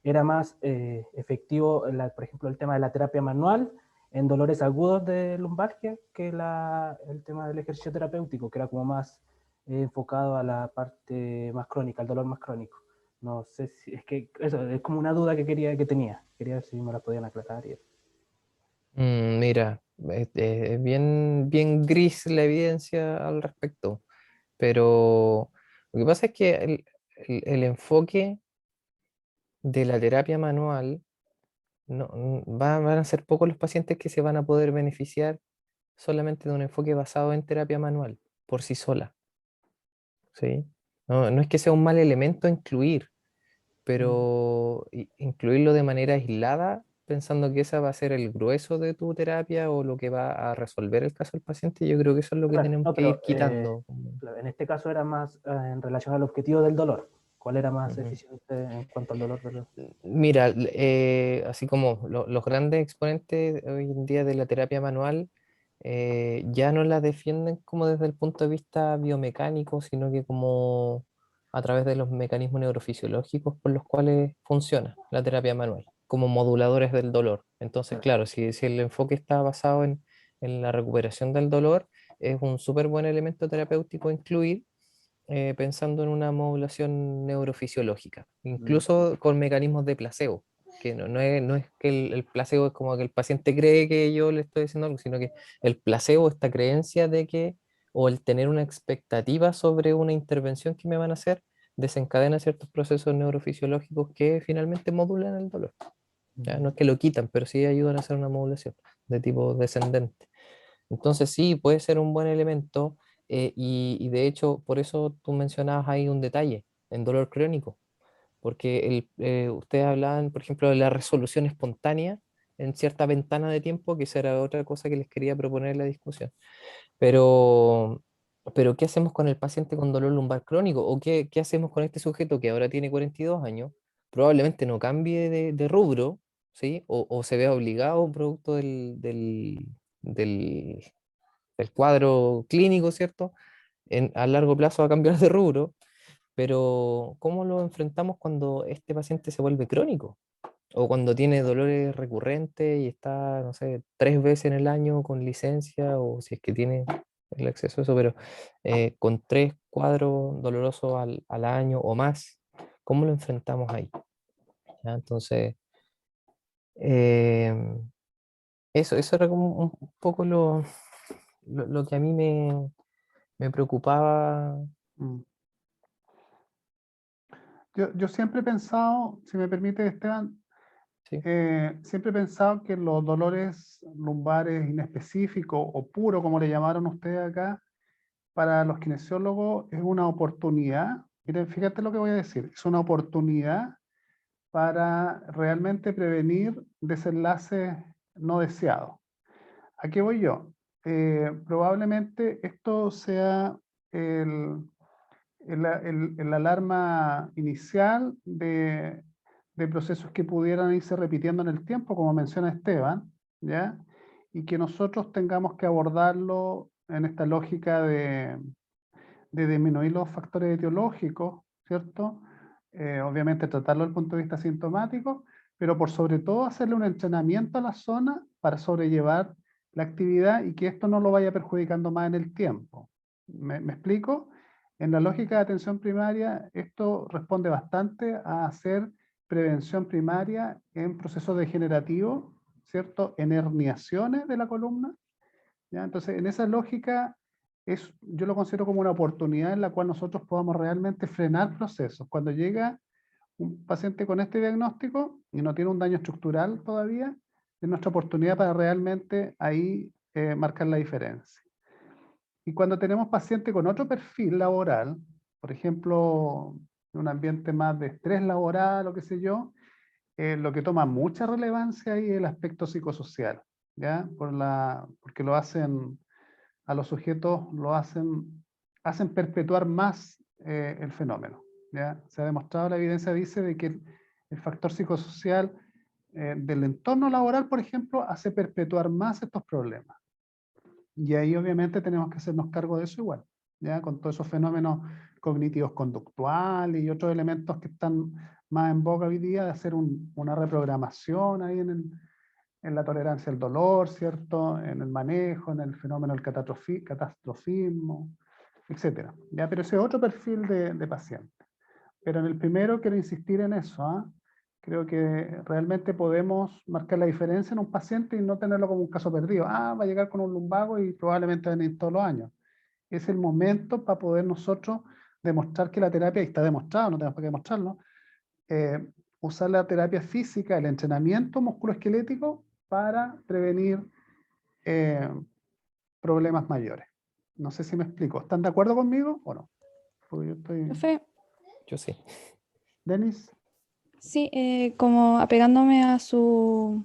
era más efectivo, por ejemplo, el tema de la terapia manual en dolores agudos de lumbalgia que el tema del ejercicio terapéutico, que era como más enfocado a la parte más crónica, al dolor más crónico. No sé si, es que eso es como una duda que tenía. Quería ver si me la podían aclarar. Mira, es bien gris la evidencia al respecto, pero lo que pasa es que el enfoque de la terapia manual van a ser pocos los pacientes que se van a poder beneficiar solamente de un enfoque basado en terapia manual por sí sola. ¿Sí? No es que sea un mal elemento incluir, pero incluirlo de manera aislada, pensando que esa va a ser el grueso de tu terapia o lo que va a resolver el caso del paciente, yo creo que eso es lo que tenemos No, que ir quitando. en este caso era más en relación al objetivo del dolor. ¿Cuál era más eficiente en cuanto al dolor? Mira, así como los grandes exponentes hoy en día de la terapia manual ya no la defienden como desde el punto de vista biomecánico, sino que como a través de los mecanismos neurofisiológicos por los cuales funciona la terapia manual, como moduladores del dolor. Entonces, claro, si el enfoque está basado en la recuperación del dolor, es un súper buen elemento terapéutico incluir pensando en una modulación neurofisiológica, incluso con mecanismos de placebo. que no es que el placebo es como que el paciente cree que yo le estoy diciendo algo, sino que el placebo, esta creencia de que, o el tener una expectativa sobre una intervención que me van a hacer, desencadena ciertos procesos neurofisiológicos que finalmente modulan el dolor. ¿Ya? No es que lo quitan, pero sí ayudan a hacer una modulación de tipo descendente. Entonces sí, puede ser un buen elemento, y de hecho, por eso tú mencionabas ahí un detalle en dolor crónico, porque ustedes hablaban, por ejemplo, de la resolución espontánea en cierta ventana de tiempo, que esa era otra cosa que les quería proponer en la discusión. Pero, ¿qué hacemos con el paciente con dolor lumbar crónico? ¿O qué hacemos con este sujeto que ahora tiene 42 años? Probablemente no cambie de rubro, ¿sí? O se vea obligado producto del, del cuadro clínico, ¿cierto? A largo plazo va a cambiar de rubro, pero ¿cómo lo enfrentamos cuando este paciente se vuelve crónico? O cuando tiene dolores recurrentes y está, no sé, 3 veces en el año con licencia, o si es que tiene el acceso a eso, pero con 3 cuadros dolorosos al año o más, ¿cómo lo enfrentamos ahí? ¿Ya? Entonces, em, eso era como un poco lo que a mí me preocupaba. Mm. Yo siempre he pensado, si me permite, Esteban, Sí. siempre he pensado que los dolores lumbares inespecíficos o puros, como le llamaron ustedes acá, para los kinesiólogos es una oportunidad. Miren, fíjate lo que voy a decir, es una oportunidad para realmente prevenir desenlaces no deseados. ¿A qué voy yo? Probablemente esto sea el, el alarma inicial de procesos que pudieran irse repitiendo en el tiempo, como menciona Esteban, ¿ya? Y que nosotros tengamos que abordarlo en esta lógica de disminuir los factores etiológicos, ¿cierto? Obviamente tratarlo desde el punto de vista sintomático, pero por sobre todo hacerle un entrenamiento a la zona para sobrellevar la actividad y que esto no lo vaya perjudicando más en el tiempo. ¿Me explico? En la lógica de atención primaria, esto responde bastante a hacer prevención primaria en procesos degenerativos, ¿cierto? En herniaciones de la columna, ¿ya? Entonces, en esa lógica, yo lo considero como una oportunidad en la cual nosotros podamos realmente frenar procesos. Cuando llega un paciente con este diagnóstico y no tiene un daño estructural todavía, es nuestra oportunidad para realmente ahí marcar la diferencia. Y cuando tenemos pacientes con otro perfil laboral, por ejemplo, en un ambiente más de estrés laboral o qué sé yo, lo que toma mucha relevancia ahí es el aspecto psicosocial, ¿ya? Porque lo hacen, a los sujetos hacen perpetuar más el fenómeno, ¿ya? Se ha demostrado, la evidencia dice de que el factor psicosocial del entorno laboral, por ejemplo, hace perpetuar más estos problemas. Y ahí obviamente tenemos que hacernos cargo de eso igual, ¿ya? Con todos esos fenómenos cognitivos conductuales y otros elementos que están más en boga hoy día, de hacer una reprogramación ahí en la tolerancia al dolor, ¿cierto? En el manejo, en el fenómeno del catastrofismo, etc. ¿Ya? Pero ese es otro perfil de paciente. Pero en el primero quiero insistir en eso, ¿ah? Creo que realmente podemos marcar la diferencia en un paciente y no tenerlo como un caso perdido. Ah, va a llegar con un lumbago y probablemente va a venir todos los años. Es el momento para poder nosotros demostrar que la terapia, y está demostrado, no tenemos por qué demostrarlo, usar la terapia física, el entrenamiento musculoesquelético para prevenir problemas mayores. No sé si me explico. ¿Están de acuerdo conmigo o no? Porque yo estoy... Profe, Yo sí. Denis. sí, como apegándome a su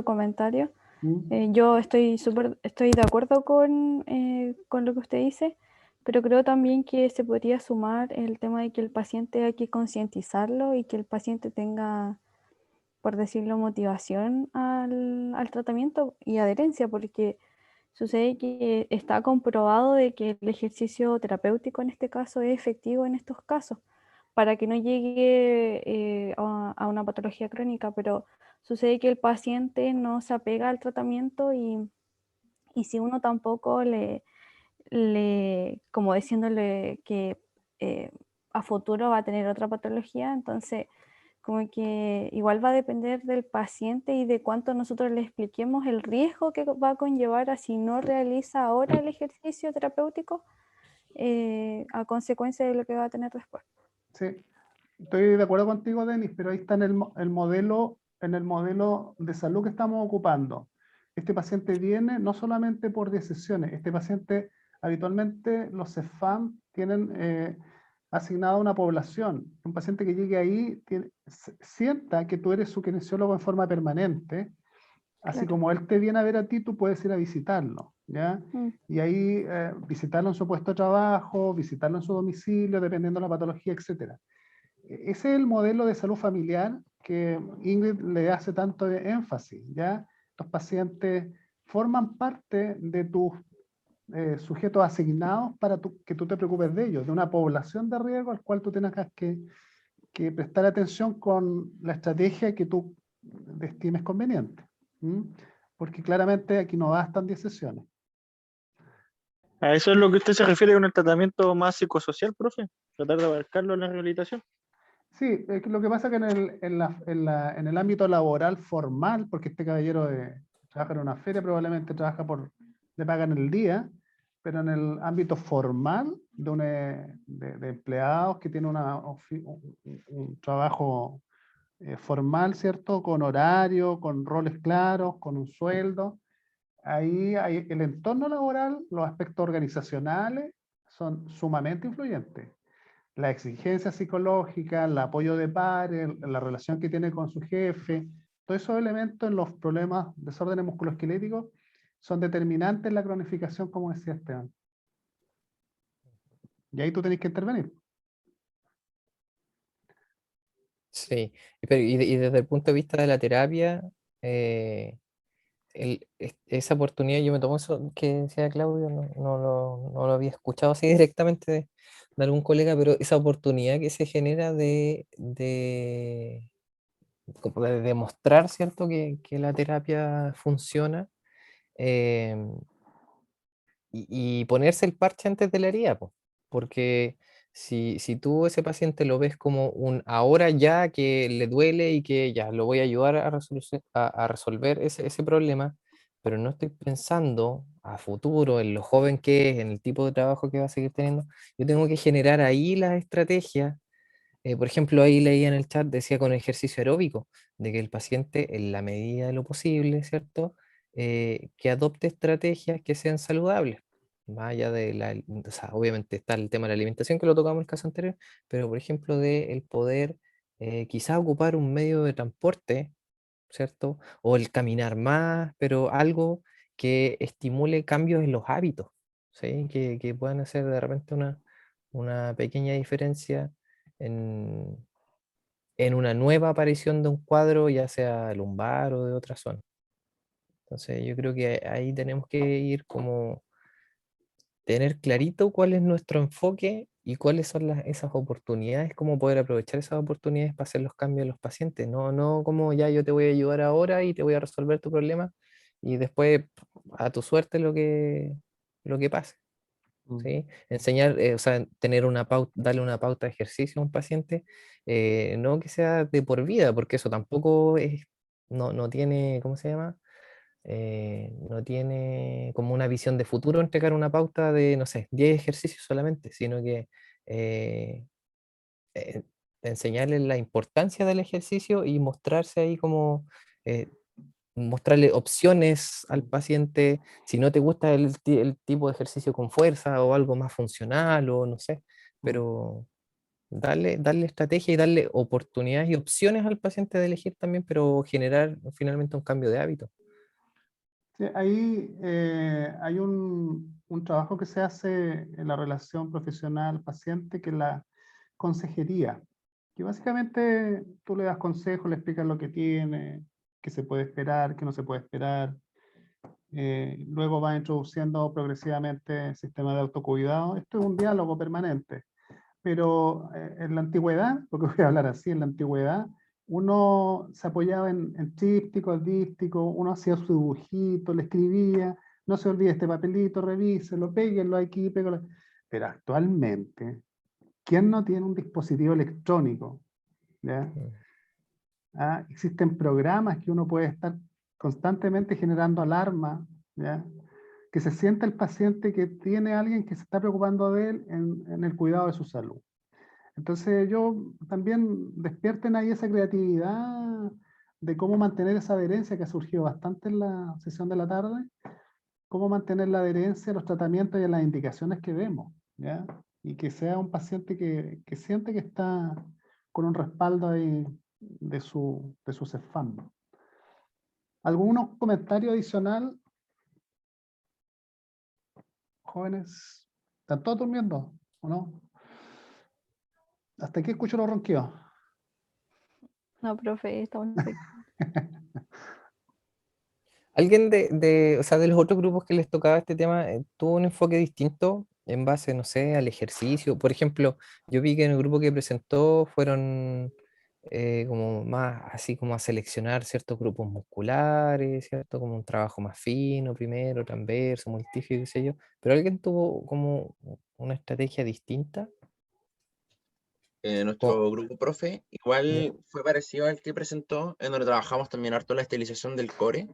comentario, yo estoy de acuerdo con lo que usted dice, pero creo también que se podría sumar el tema de que el paciente hay que concientizarlo y que el paciente tenga, por decirlo, motivación al tratamiento y adherencia, porque sucede que está comprobado de que el ejercicio terapéutico en este caso es efectivo en estos casos, para que no llegue a una patología crónica, pero sucede que el paciente no se apega al tratamiento y si uno tampoco como diciéndole que a futuro va a tener otra patología, entonces como que igual va a depender del paciente y de cuánto nosotros le expliquemos el riesgo que va a conllevar a si no realiza ahora el ejercicio terapéutico, a consecuencia de lo que va a tener después. Sí, estoy de acuerdo contigo, Denis, pero ahí está en el modelo de salud que estamos ocupando. Este paciente viene no solamente por 10 sesiones, este paciente habitualmente los CEFAM tienen asignada una población. Un paciente que llegue ahí sienta que tú eres su kinesiólogo en forma permanente, así Claro. como él te viene a ver a ti, tú puedes ir a visitarlo, ¿ya? Y ahí visitarlo en su puesto de trabajo, visitarlo en su domicilio, dependiendo de la patología, etc. Ese es el modelo de salud familiar que Ingrid le hace tanto énfasis, ¿ya? Los pacientes forman parte de tus sujetos asignados para que tú te preocupes de ellos, de una población de riesgo al cual tú tienes que prestar atención con la estrategia que tú estimes conveniente. Porque claramente aquí no bastan 10 sesiones. ¿A eso es lo que usted se refiere con el tratamiento más psicosocial, profe? ¿Tratar de abarcarlo en la rehabilitación? Sí, lo que pasa es que en el ámbito laboral formal, porque este caballero trabaja en una feria, probablemente trabaja le pagan el día, pero en el ámbito formal de empleados que tienen un trabajo formal, ¿cierto? Con horario, con roles claros, con un sueldo. Ahí hay el entorno laboral, los aspectos organizacionales son sumamente influyentes. La exigencia psicológica, el apoyo de pares, la relación que tiene con su jefe, todos esos elementos en los problemas, desórdenes musculoesqueléticos, son determinantes en la cronificación, como decía Esteban. Y ahí tú tenés que intervenir. Sí, y desde el punto de vista de la terapia, esa oportunidad, yo me tomo eso que decía Claudio, no lo había escuchado así directamente de algún colega, pero esa oportunidad que se genera como de demostrar, ¿cierto?, que la terapia funciona, y ponerse el parche antes de la herida, po, porque si tú ese paciente lo ves como un ahora ya que le duele y que ya lo voy a ayudar a resolver ese problema, pero no estoy pensando a futuro en lo joven que es, en el tipo de trabajo que va a seguir teniendo, yo tengo que generar ahí la estrategia. Por ejemplo, ahí leía en el chat, decía con ejercicio aeróbico, de que el paciente, en la medida de lo posible, ¿cierto? Que adopte estrategias que sean saludables. Más allá o sea, obviamente está el tema de la alimentación, que lo tocamos en el caso anterior, pero por ejemplo, de el poder quizás ocupar un medio de transporte, ¿cierto? O el caminar más, pero algo que estimule cambios en los hábitos, ¿sí? Que puedan hacer de repente una pequeña diferencia en una nueva aparición de un cuadro, ya sea lumbar o de otra zona. Entonces yo creo que ahí tenemos que ir como tener clarito cuál es nuestro enfoque y cuáles son esas oportunidades, cómo poder aprovechar esas oportunidades para hacer los cambios en los pacientes. No como ya yo te voy a ayudar ahora y te voy a resolver tu problema y después a tu suerte lo que pase. ¿Sí? Enseñar, o sea, tener una pauta, darle una pauta de ejercicio a un paciente, no que sea de por vida, porque eso tampoco no tiene, ¿cómo se llama? No tiene como una visión de futuro entregar una pauta de, no sé, 10 ejercicios solamente, sino que eh, eh, enseñarle la importancia del ejercicio y mostrarse ahí como mostrarle opciones al paciente, si no te gusta el tipo de ejercicio con fuerza o algo más funcional o no sé, pero darle estrategia y darle oportunidades y opciones al paciente de elegir también, pero generar finalmente un cambio de hábito. Sí, ahí hay un trabajo que se hace en la relación profesional-paciente, que es la consejería, que básicamente tú le das consejos, le explicas lo que tiene, qué se puede esperar, qué no se puede esperar. Luego va introduciendo progresivamente el sistema de autocuidado. Esto es un diálogo permanente, pero en la antigüedad, porque voy a hablar así, en la antigüedad, uno se apoyaba en trípticos, dípticos, uno hacía su dibujito, le escribía, no se olvide este papelito, revíselo, péguenlo aquí, péguenlo. Pero actualmente, ¿quién no tiene un dispositivo electrónico? ¿Ya? ¿ah? Existen programas que uno puede estar constantemente generando alarma, ¿ya? Que se sienta el paciente que tiene a alguien que se está preocupando de él en el cuidado de su salud. Entonces yo también despierten ahí esa creatividad de cómo mantener esa adherencia que ha surgido bastante en la sesión de la tarde, cómo mantener la adherencia a los tratamientos y a las indicaciones que vemos, ¿ya? Y que sea un paciente que siente que está con un respaldo ahí de su CEFAM. ¿Algunos comentarios adicional, jóvenes? ¿Están todos durmiendo o no? Hasta aquí escucho los ronquidos. No, profe, estamos ¿Alguien o sea, de los otros grupos que les tocaba este tema tuvo un enfoque distinto en base, no sé, al ejercicio? Por ejemplo, yo vi que en el grupo que presentó fueron como más así como a seleccionar ciertos grupos musculares, ¿cierto? Como un trabajo más fino primero, transverso, multífido, qué sé yo. Pero alguien tuvo como una estrategia distinta. Nuestro grupo profe igual fue parecido al que presentó, en donde trabajamos también harto la estilización del core,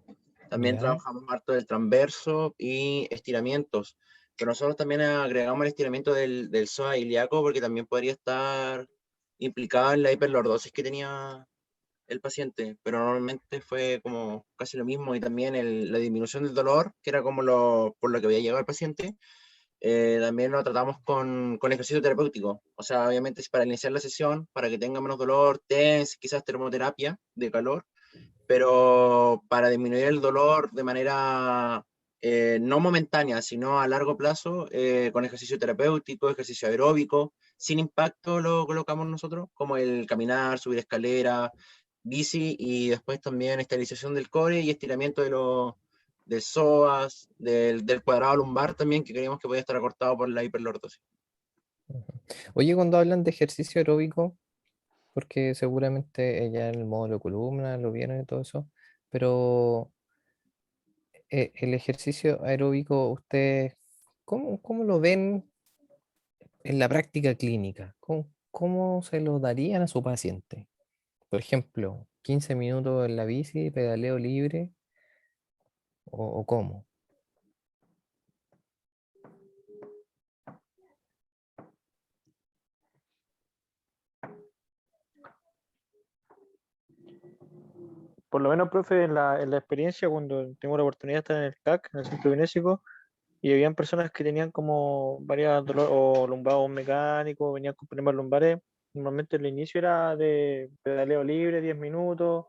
también Ya. trabajamos harto del transverso y estiramientos, pero nosotros también agregamos el estiramiento del psoas ilíaco porque también podría estar implicado en la hiperlordosis que tenía el paciente, pero normalmente fue como casi lo mismo, y también la disminución del dolor, que era como por lo que había llegado el paciente. También lo tratamos con ejercicio terapéutico, o sea, obviamente es para iniciar la sesión, para que tenga menos dolor, TENS, quizás termoterapia de calor, pero para disminuir el dolor de manera no momentánea, sino a largo plazo, con ejercicio terapéutico, ejercicio aeróbico, sin impacto lo colocamos nosotros, como el caminar, subir escalera, bici, y después también estabilización del core y estiramiento del psoas, del cuadrado lumbar también, que creíamos que podía estar acortado por la hiperlordosis. Oye, cuando hablan de ejercicio aeróbico, porque seguramente ella en el módulo de columna lo vieron y todo eso, pero el ejercicio aeróbico, ¿ustedes cómo lo ven en la práctica clínica? ¿Cómo se lo darían a su paciente? Por ejemplo, 15 minutos en la bici, pedaleo libre, o cómo. Por lo menos, profe, en la experiencia, cuando tengo la oportunidad de estar en el CAC, en el Centro Kinésico, y habían personas que tenían como varias dolores o lumbados mecánicos, venían con problemas lumbares, normalmente el inicio era de pedaleo libre, 10 minutos,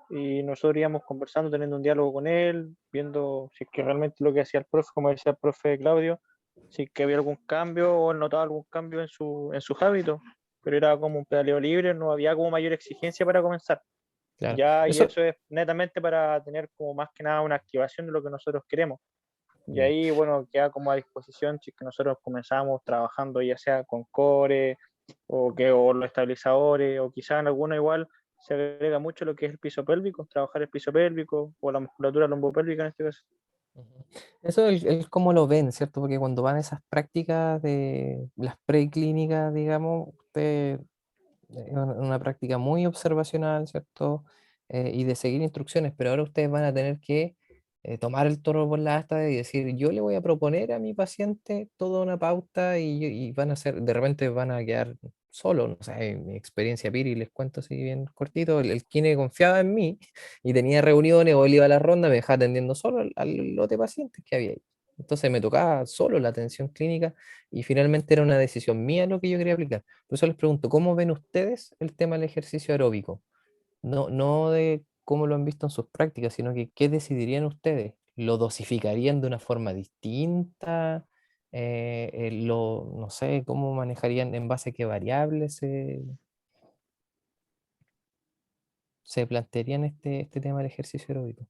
y nosotros íbamos conversando, teniendo un diálogo con él, viendo si es que realmente lo que hacía el profe, como decía el profe Claudio, si es que había algún cambio o él notaba algún cambio en sus hábitos, pero era como un pedaleo libre, no había como mayor exigencia para comenzar. Claro. Ya, y Eso, eso es netamente para tener como más que nada una activación de lo que nosotros queremos. Y ahí, bueno, queda como a disposición si es que nosotros comenzamos trabajando ya sea con core o los estabilizadores, o quizás en alguna igual se agrega mucho lo que es el piso pélvico, trabajar el piso pélvico o la musculatura lombopélvica en este caso. Eso es cómo lo ven, ¿cierto? Porque cuando van a esas prácticas de las preclínicas, digamos, usted es una práctica muy observacional, ¿cierto? Y de seguir instrucciones, pero ahora ustedes van a tener que tomar el toro por la asta y decir, yo le voy a proponer a mi paciente toda una pauta y van a hacer, de repente van a quedar solos, no sé, en mi experiencia Piri, les cuento así bien cortito, el kine confiaba en mí y tenía reuniones o él iba a la ronda, me dejaba atendiendo solo al lote de pacientes que había ahí. Entonces me tocaba solo la atención clínica y finalmente era una decisión mía lo que yo quería aplicar. Por eso les pregunto, ¿cómo ven ustedes el tema del ejercicio aeróbico? No de cómo lo han visto en sus prácticas, sino que qué decidirían ustedes. ¿Lo dosificarían de una forma distinta? No sé, ¿cómo manejarían en base a qué variables se plantearían este tema del ejercicio aeróbico?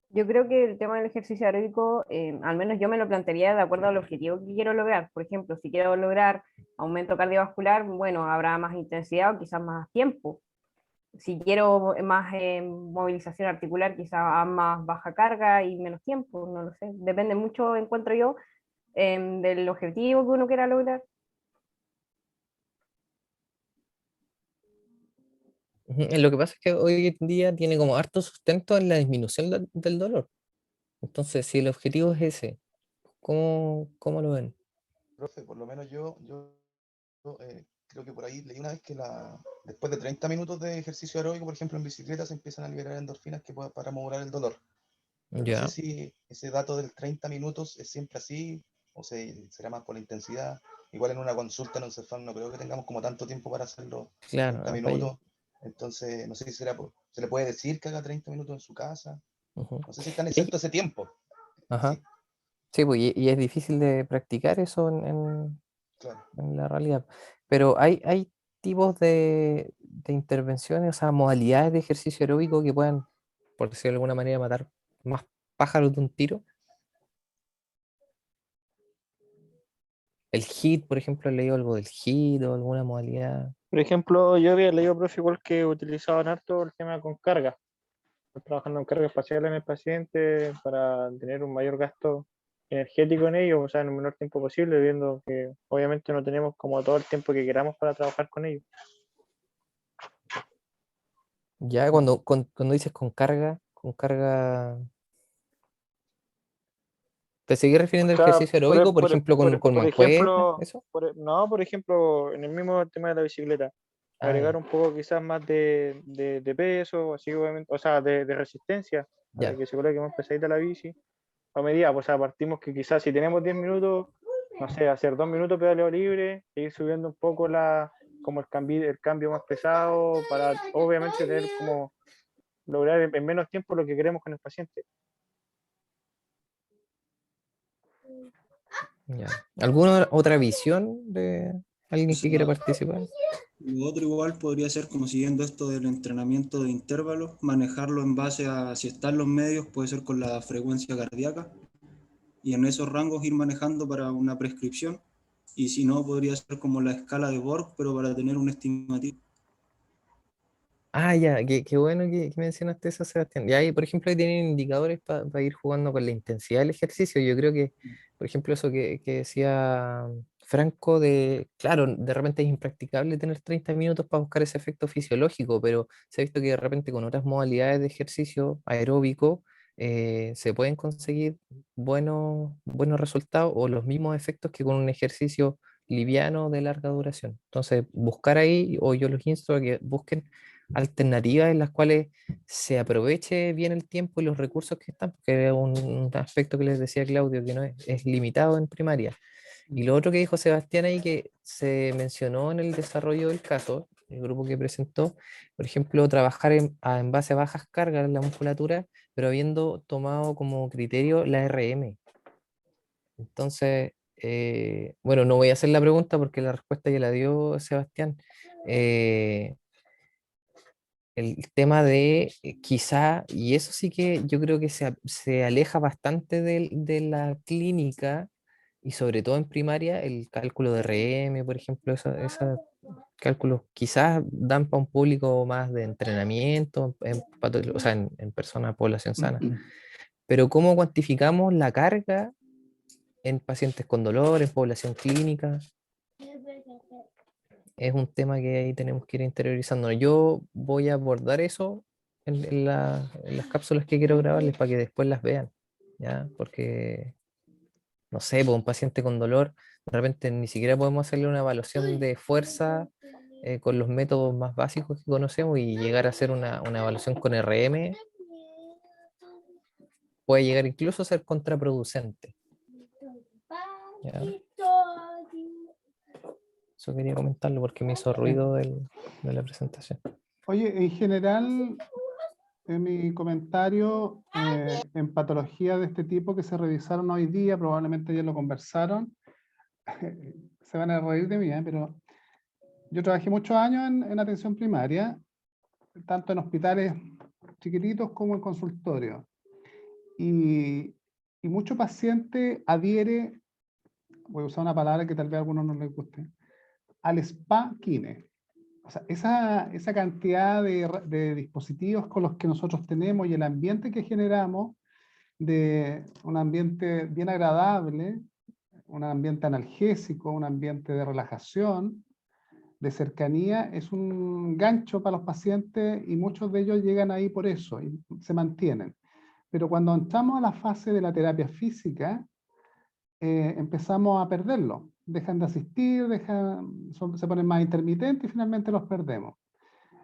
Yo creo que el tema del ejercicio aeróbico, al menos yo me lo plantearía de acuerdo al objetivo que quiero lograr. Por ejemplo, si quiero lograr aumento cardiovascular, bueno, habrá más intensidad o quizás más tiempo. Si quiero más movilización articular, quizás a más baja carga y menos tiempo, no lo sé. Depende mucho, encuentro yo, del objetivo que uno quiera lograr. Lo que pasa es que hoy en día tiene como harto sustento en la disminución del dolor. Entonces, si el objetivo es ese, ¿cómo lo ven? Profe, por lo menos creo que por ahí leí una vez que después de 30 minutos de ejercicio aeróbico, por ejemplo, en bicicleta, se empiezan a liberar endorfinas para modular el dolor. Pero no sé Ya. si ese dato del 30 minutos es siempre así, o será más por la intensidad. Igual en una consulta en un Cefam no creo que tengamos como tanto tiempo para hacerlo, Claro, 30 minutos. Entonces, no sé si se le puede decir que haga 30 minutos en su casa. Ujú. No sé si están Y exento ese tiempo. Ajá. Sí, Sí, pues, y es difícil de practicar eso claro. en la realidad. Pero hay tipos de intervenciones, o sea, modalidades de ejercicio aeróbico que puedan, por decirlo de alguna manera, matar más pájaros de un tiro. El HIIT, por ejemplo, he leído algo del HIIT o alguna modalidad. Por ejemplo, yo había leído, profe, igual que utilizaban harto el tema con carga. Trabajando en carga espacial en el paciente para tener un mayor gasto energético en ellos, o sea, en el menor tiempo posible, viendo que obviamente no tenemos como todo el tiempo que queramos para trabajar con ellos. Ya cuando dices con carga, ¿te seguís O refiriendo al sea, ejercicio aeróbico, por ejemplo, con por mancuernas, ejemplo, eso? no, por ejemplo, en el mismo tema de la bicicleta, Ah, agregar ya, un poco quizás más de peso, así obviamente, o sea, de resistencia, para ya. que se coloque más pesadita la bici. A medida, pues, o sea, partimos que quizás si tenemos 10 minutos, no sé, hacer 2 minutos pedaleo libre, e ir subiendo un poco como el cambio más pesado, para obviamente tener como lograr en menos tiempo lo que queremos con el paciente. Ya. ¿Alguna otra visión de O alguien que quiera sea, participar? lo otro igual podría ser, como siguiendo esto del entrenamiento de intervalos, manejarlo en base a si están los medios, puede ser con la frecuencia cardíaca, y en esos rangos ir manejando para una prescripción, y si no, podría ser como la escala de Borg, pero para tener un estimativo. Ah, ya, qué bueno que mencionaste eso, Sebastián. Y ahí, por ejemplo, ahí tienen indicadores para ir jugando con la intensidad del ejercicio. Yo creo que, por ejemplo, eso que decía Franco, claro, de repente es impracticable tener 30 minutos para buscar ese efecto fisiológico, pero se ha visto que de repente con otras modalidades de ejercicio aeróbico se pueden conseguir buenos resultados o los mismos efectos que con un ejercicio liviano de larga duración. Entonces, buscar ahí, o yo los insto a que busquen alternativas en las cuales se aproveche bien el tiempo y los recursos que están, porque es un aspecto que les decía Claudio, que no es limitado en primaria. Y lo otro que dijo Sebastián ahí, que se mencionó en el desarrollo del caso, el grupo que presentó, por ejemplo, trabajar en base a bajas cargas en la musculatura, pero habiendo tomado como criterio la RM. Entonces, bueno, no voy a hacer la pregunta porque la respuesta ya la dio Sebastián. El tema de quizá, y eso sí que yo creo que se aleja bastante de la clínica y sobre todo en primaria, el cálculo de RM, por ejemplo, esos cálculos quizás dan para un público más de entrenamiento, o sea, en personas, población sana. Pero ¿cómo cuantificamos la carga en pacientes con dolor, en población clínica? Es un tema que ahí tenemos que ir interiorizando. Yo voy a abordar eso en las cápsulas que quiero grabarles para que después las vean, ¿ya? Porque, no sé, por un paciente con dolor, de repente ni siquiera podemos hacerle una evaluación de fuerza con los métodos más básicos que conocemos y llegar a hacer una evaluación con RM puede llegar incluso a ser contraproducente, ¿ya? Eso quería comentarlo porque me hizo ruido de la presentación. Oye, en general, en mi comentario, en patologías de este tipo que se revisaron hoy día, probablemente ya lo conversaron, se van a reír de mí, pero yo trabajé muchos años en atención primaria, tanto en hospitales chiquititos como en consultorio. Y mucho paciente adhiere, voy a usar una palabra que tal vez a algunos no les guste, al spa-kine. O sea, esa cantidad de dispositivos con los que nosotros tenemos y el ambiente que generamos, de un ambiente bien agradable, un ambiente analgésico, un ambiente de relajación, de cercanía es un gancho para los pacientes y muchos de ellos llegan ahí por eso y se mantienen. Pero cuando entramos a la fase de la terapia física, empezamos a perderlo. Dejan de asistir, se ponen más intermitentes y finalmente los perdemos.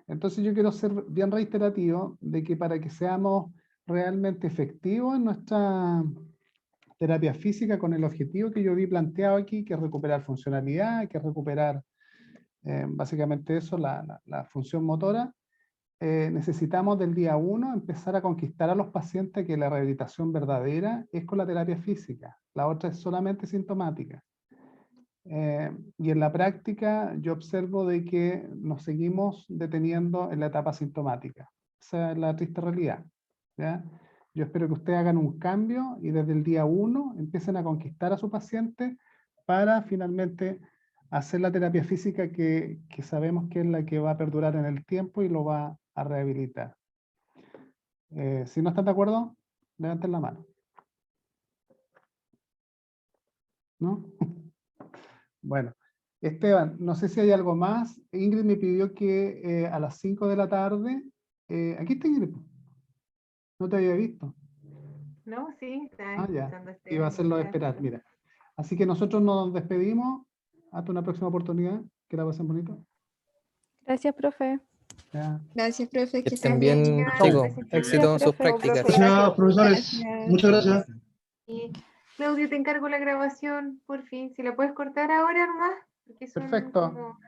Entonces yo quiero ser bien reiterativo de que para que seamos realmente efectivos en nuestra terapia física con el objetivo que yo vi planteado aquí, que es recuperar funcionalidad, que es recuperar básicamente eso, la función motora, necesitamos del día 1 empezar a conquistar a los pacientes que la rehabilitación verdadera es con la terapia física, la otra es solamente sintomática. Y en la práctica yo observo de que nos seguimos deteniendo en la etapa sintomática. Esa es la triste realidad, ¿ya? Yo espero que ustedes hagan un cambio y desde el día 1 empiecen a conquistar a su paciente para finalmente hacer la terapia física que sabemos que es la que va a perdurar en el tiempo y lo va a rehabilitar. Si no están de acuerdo, levanten la mano. ¿No? Bueno, Esteban, no sé si hay algo más. Ingrid me pidió que a las 5 de la tarde, aquí está Ingrid, no te había visto. No, sí, estaba Ya, escuchando este iba a hacerlo año, esperar, gracias. mira. Así que nosotros nos despedimos, hasta una próxima oportunidad, que la pasen bonito. Gracias, profe. Ya. Gracias, profe, Que que estén estén bien, bien. chicos. Gracias, Éxito en sus profe. prácticas. Gracias, profesores. Gracias. Muchas gracias. Y Claudio, te encargo la grabación, por fin. Si la puedes cortar ahora nomás, porque son Perfecto. como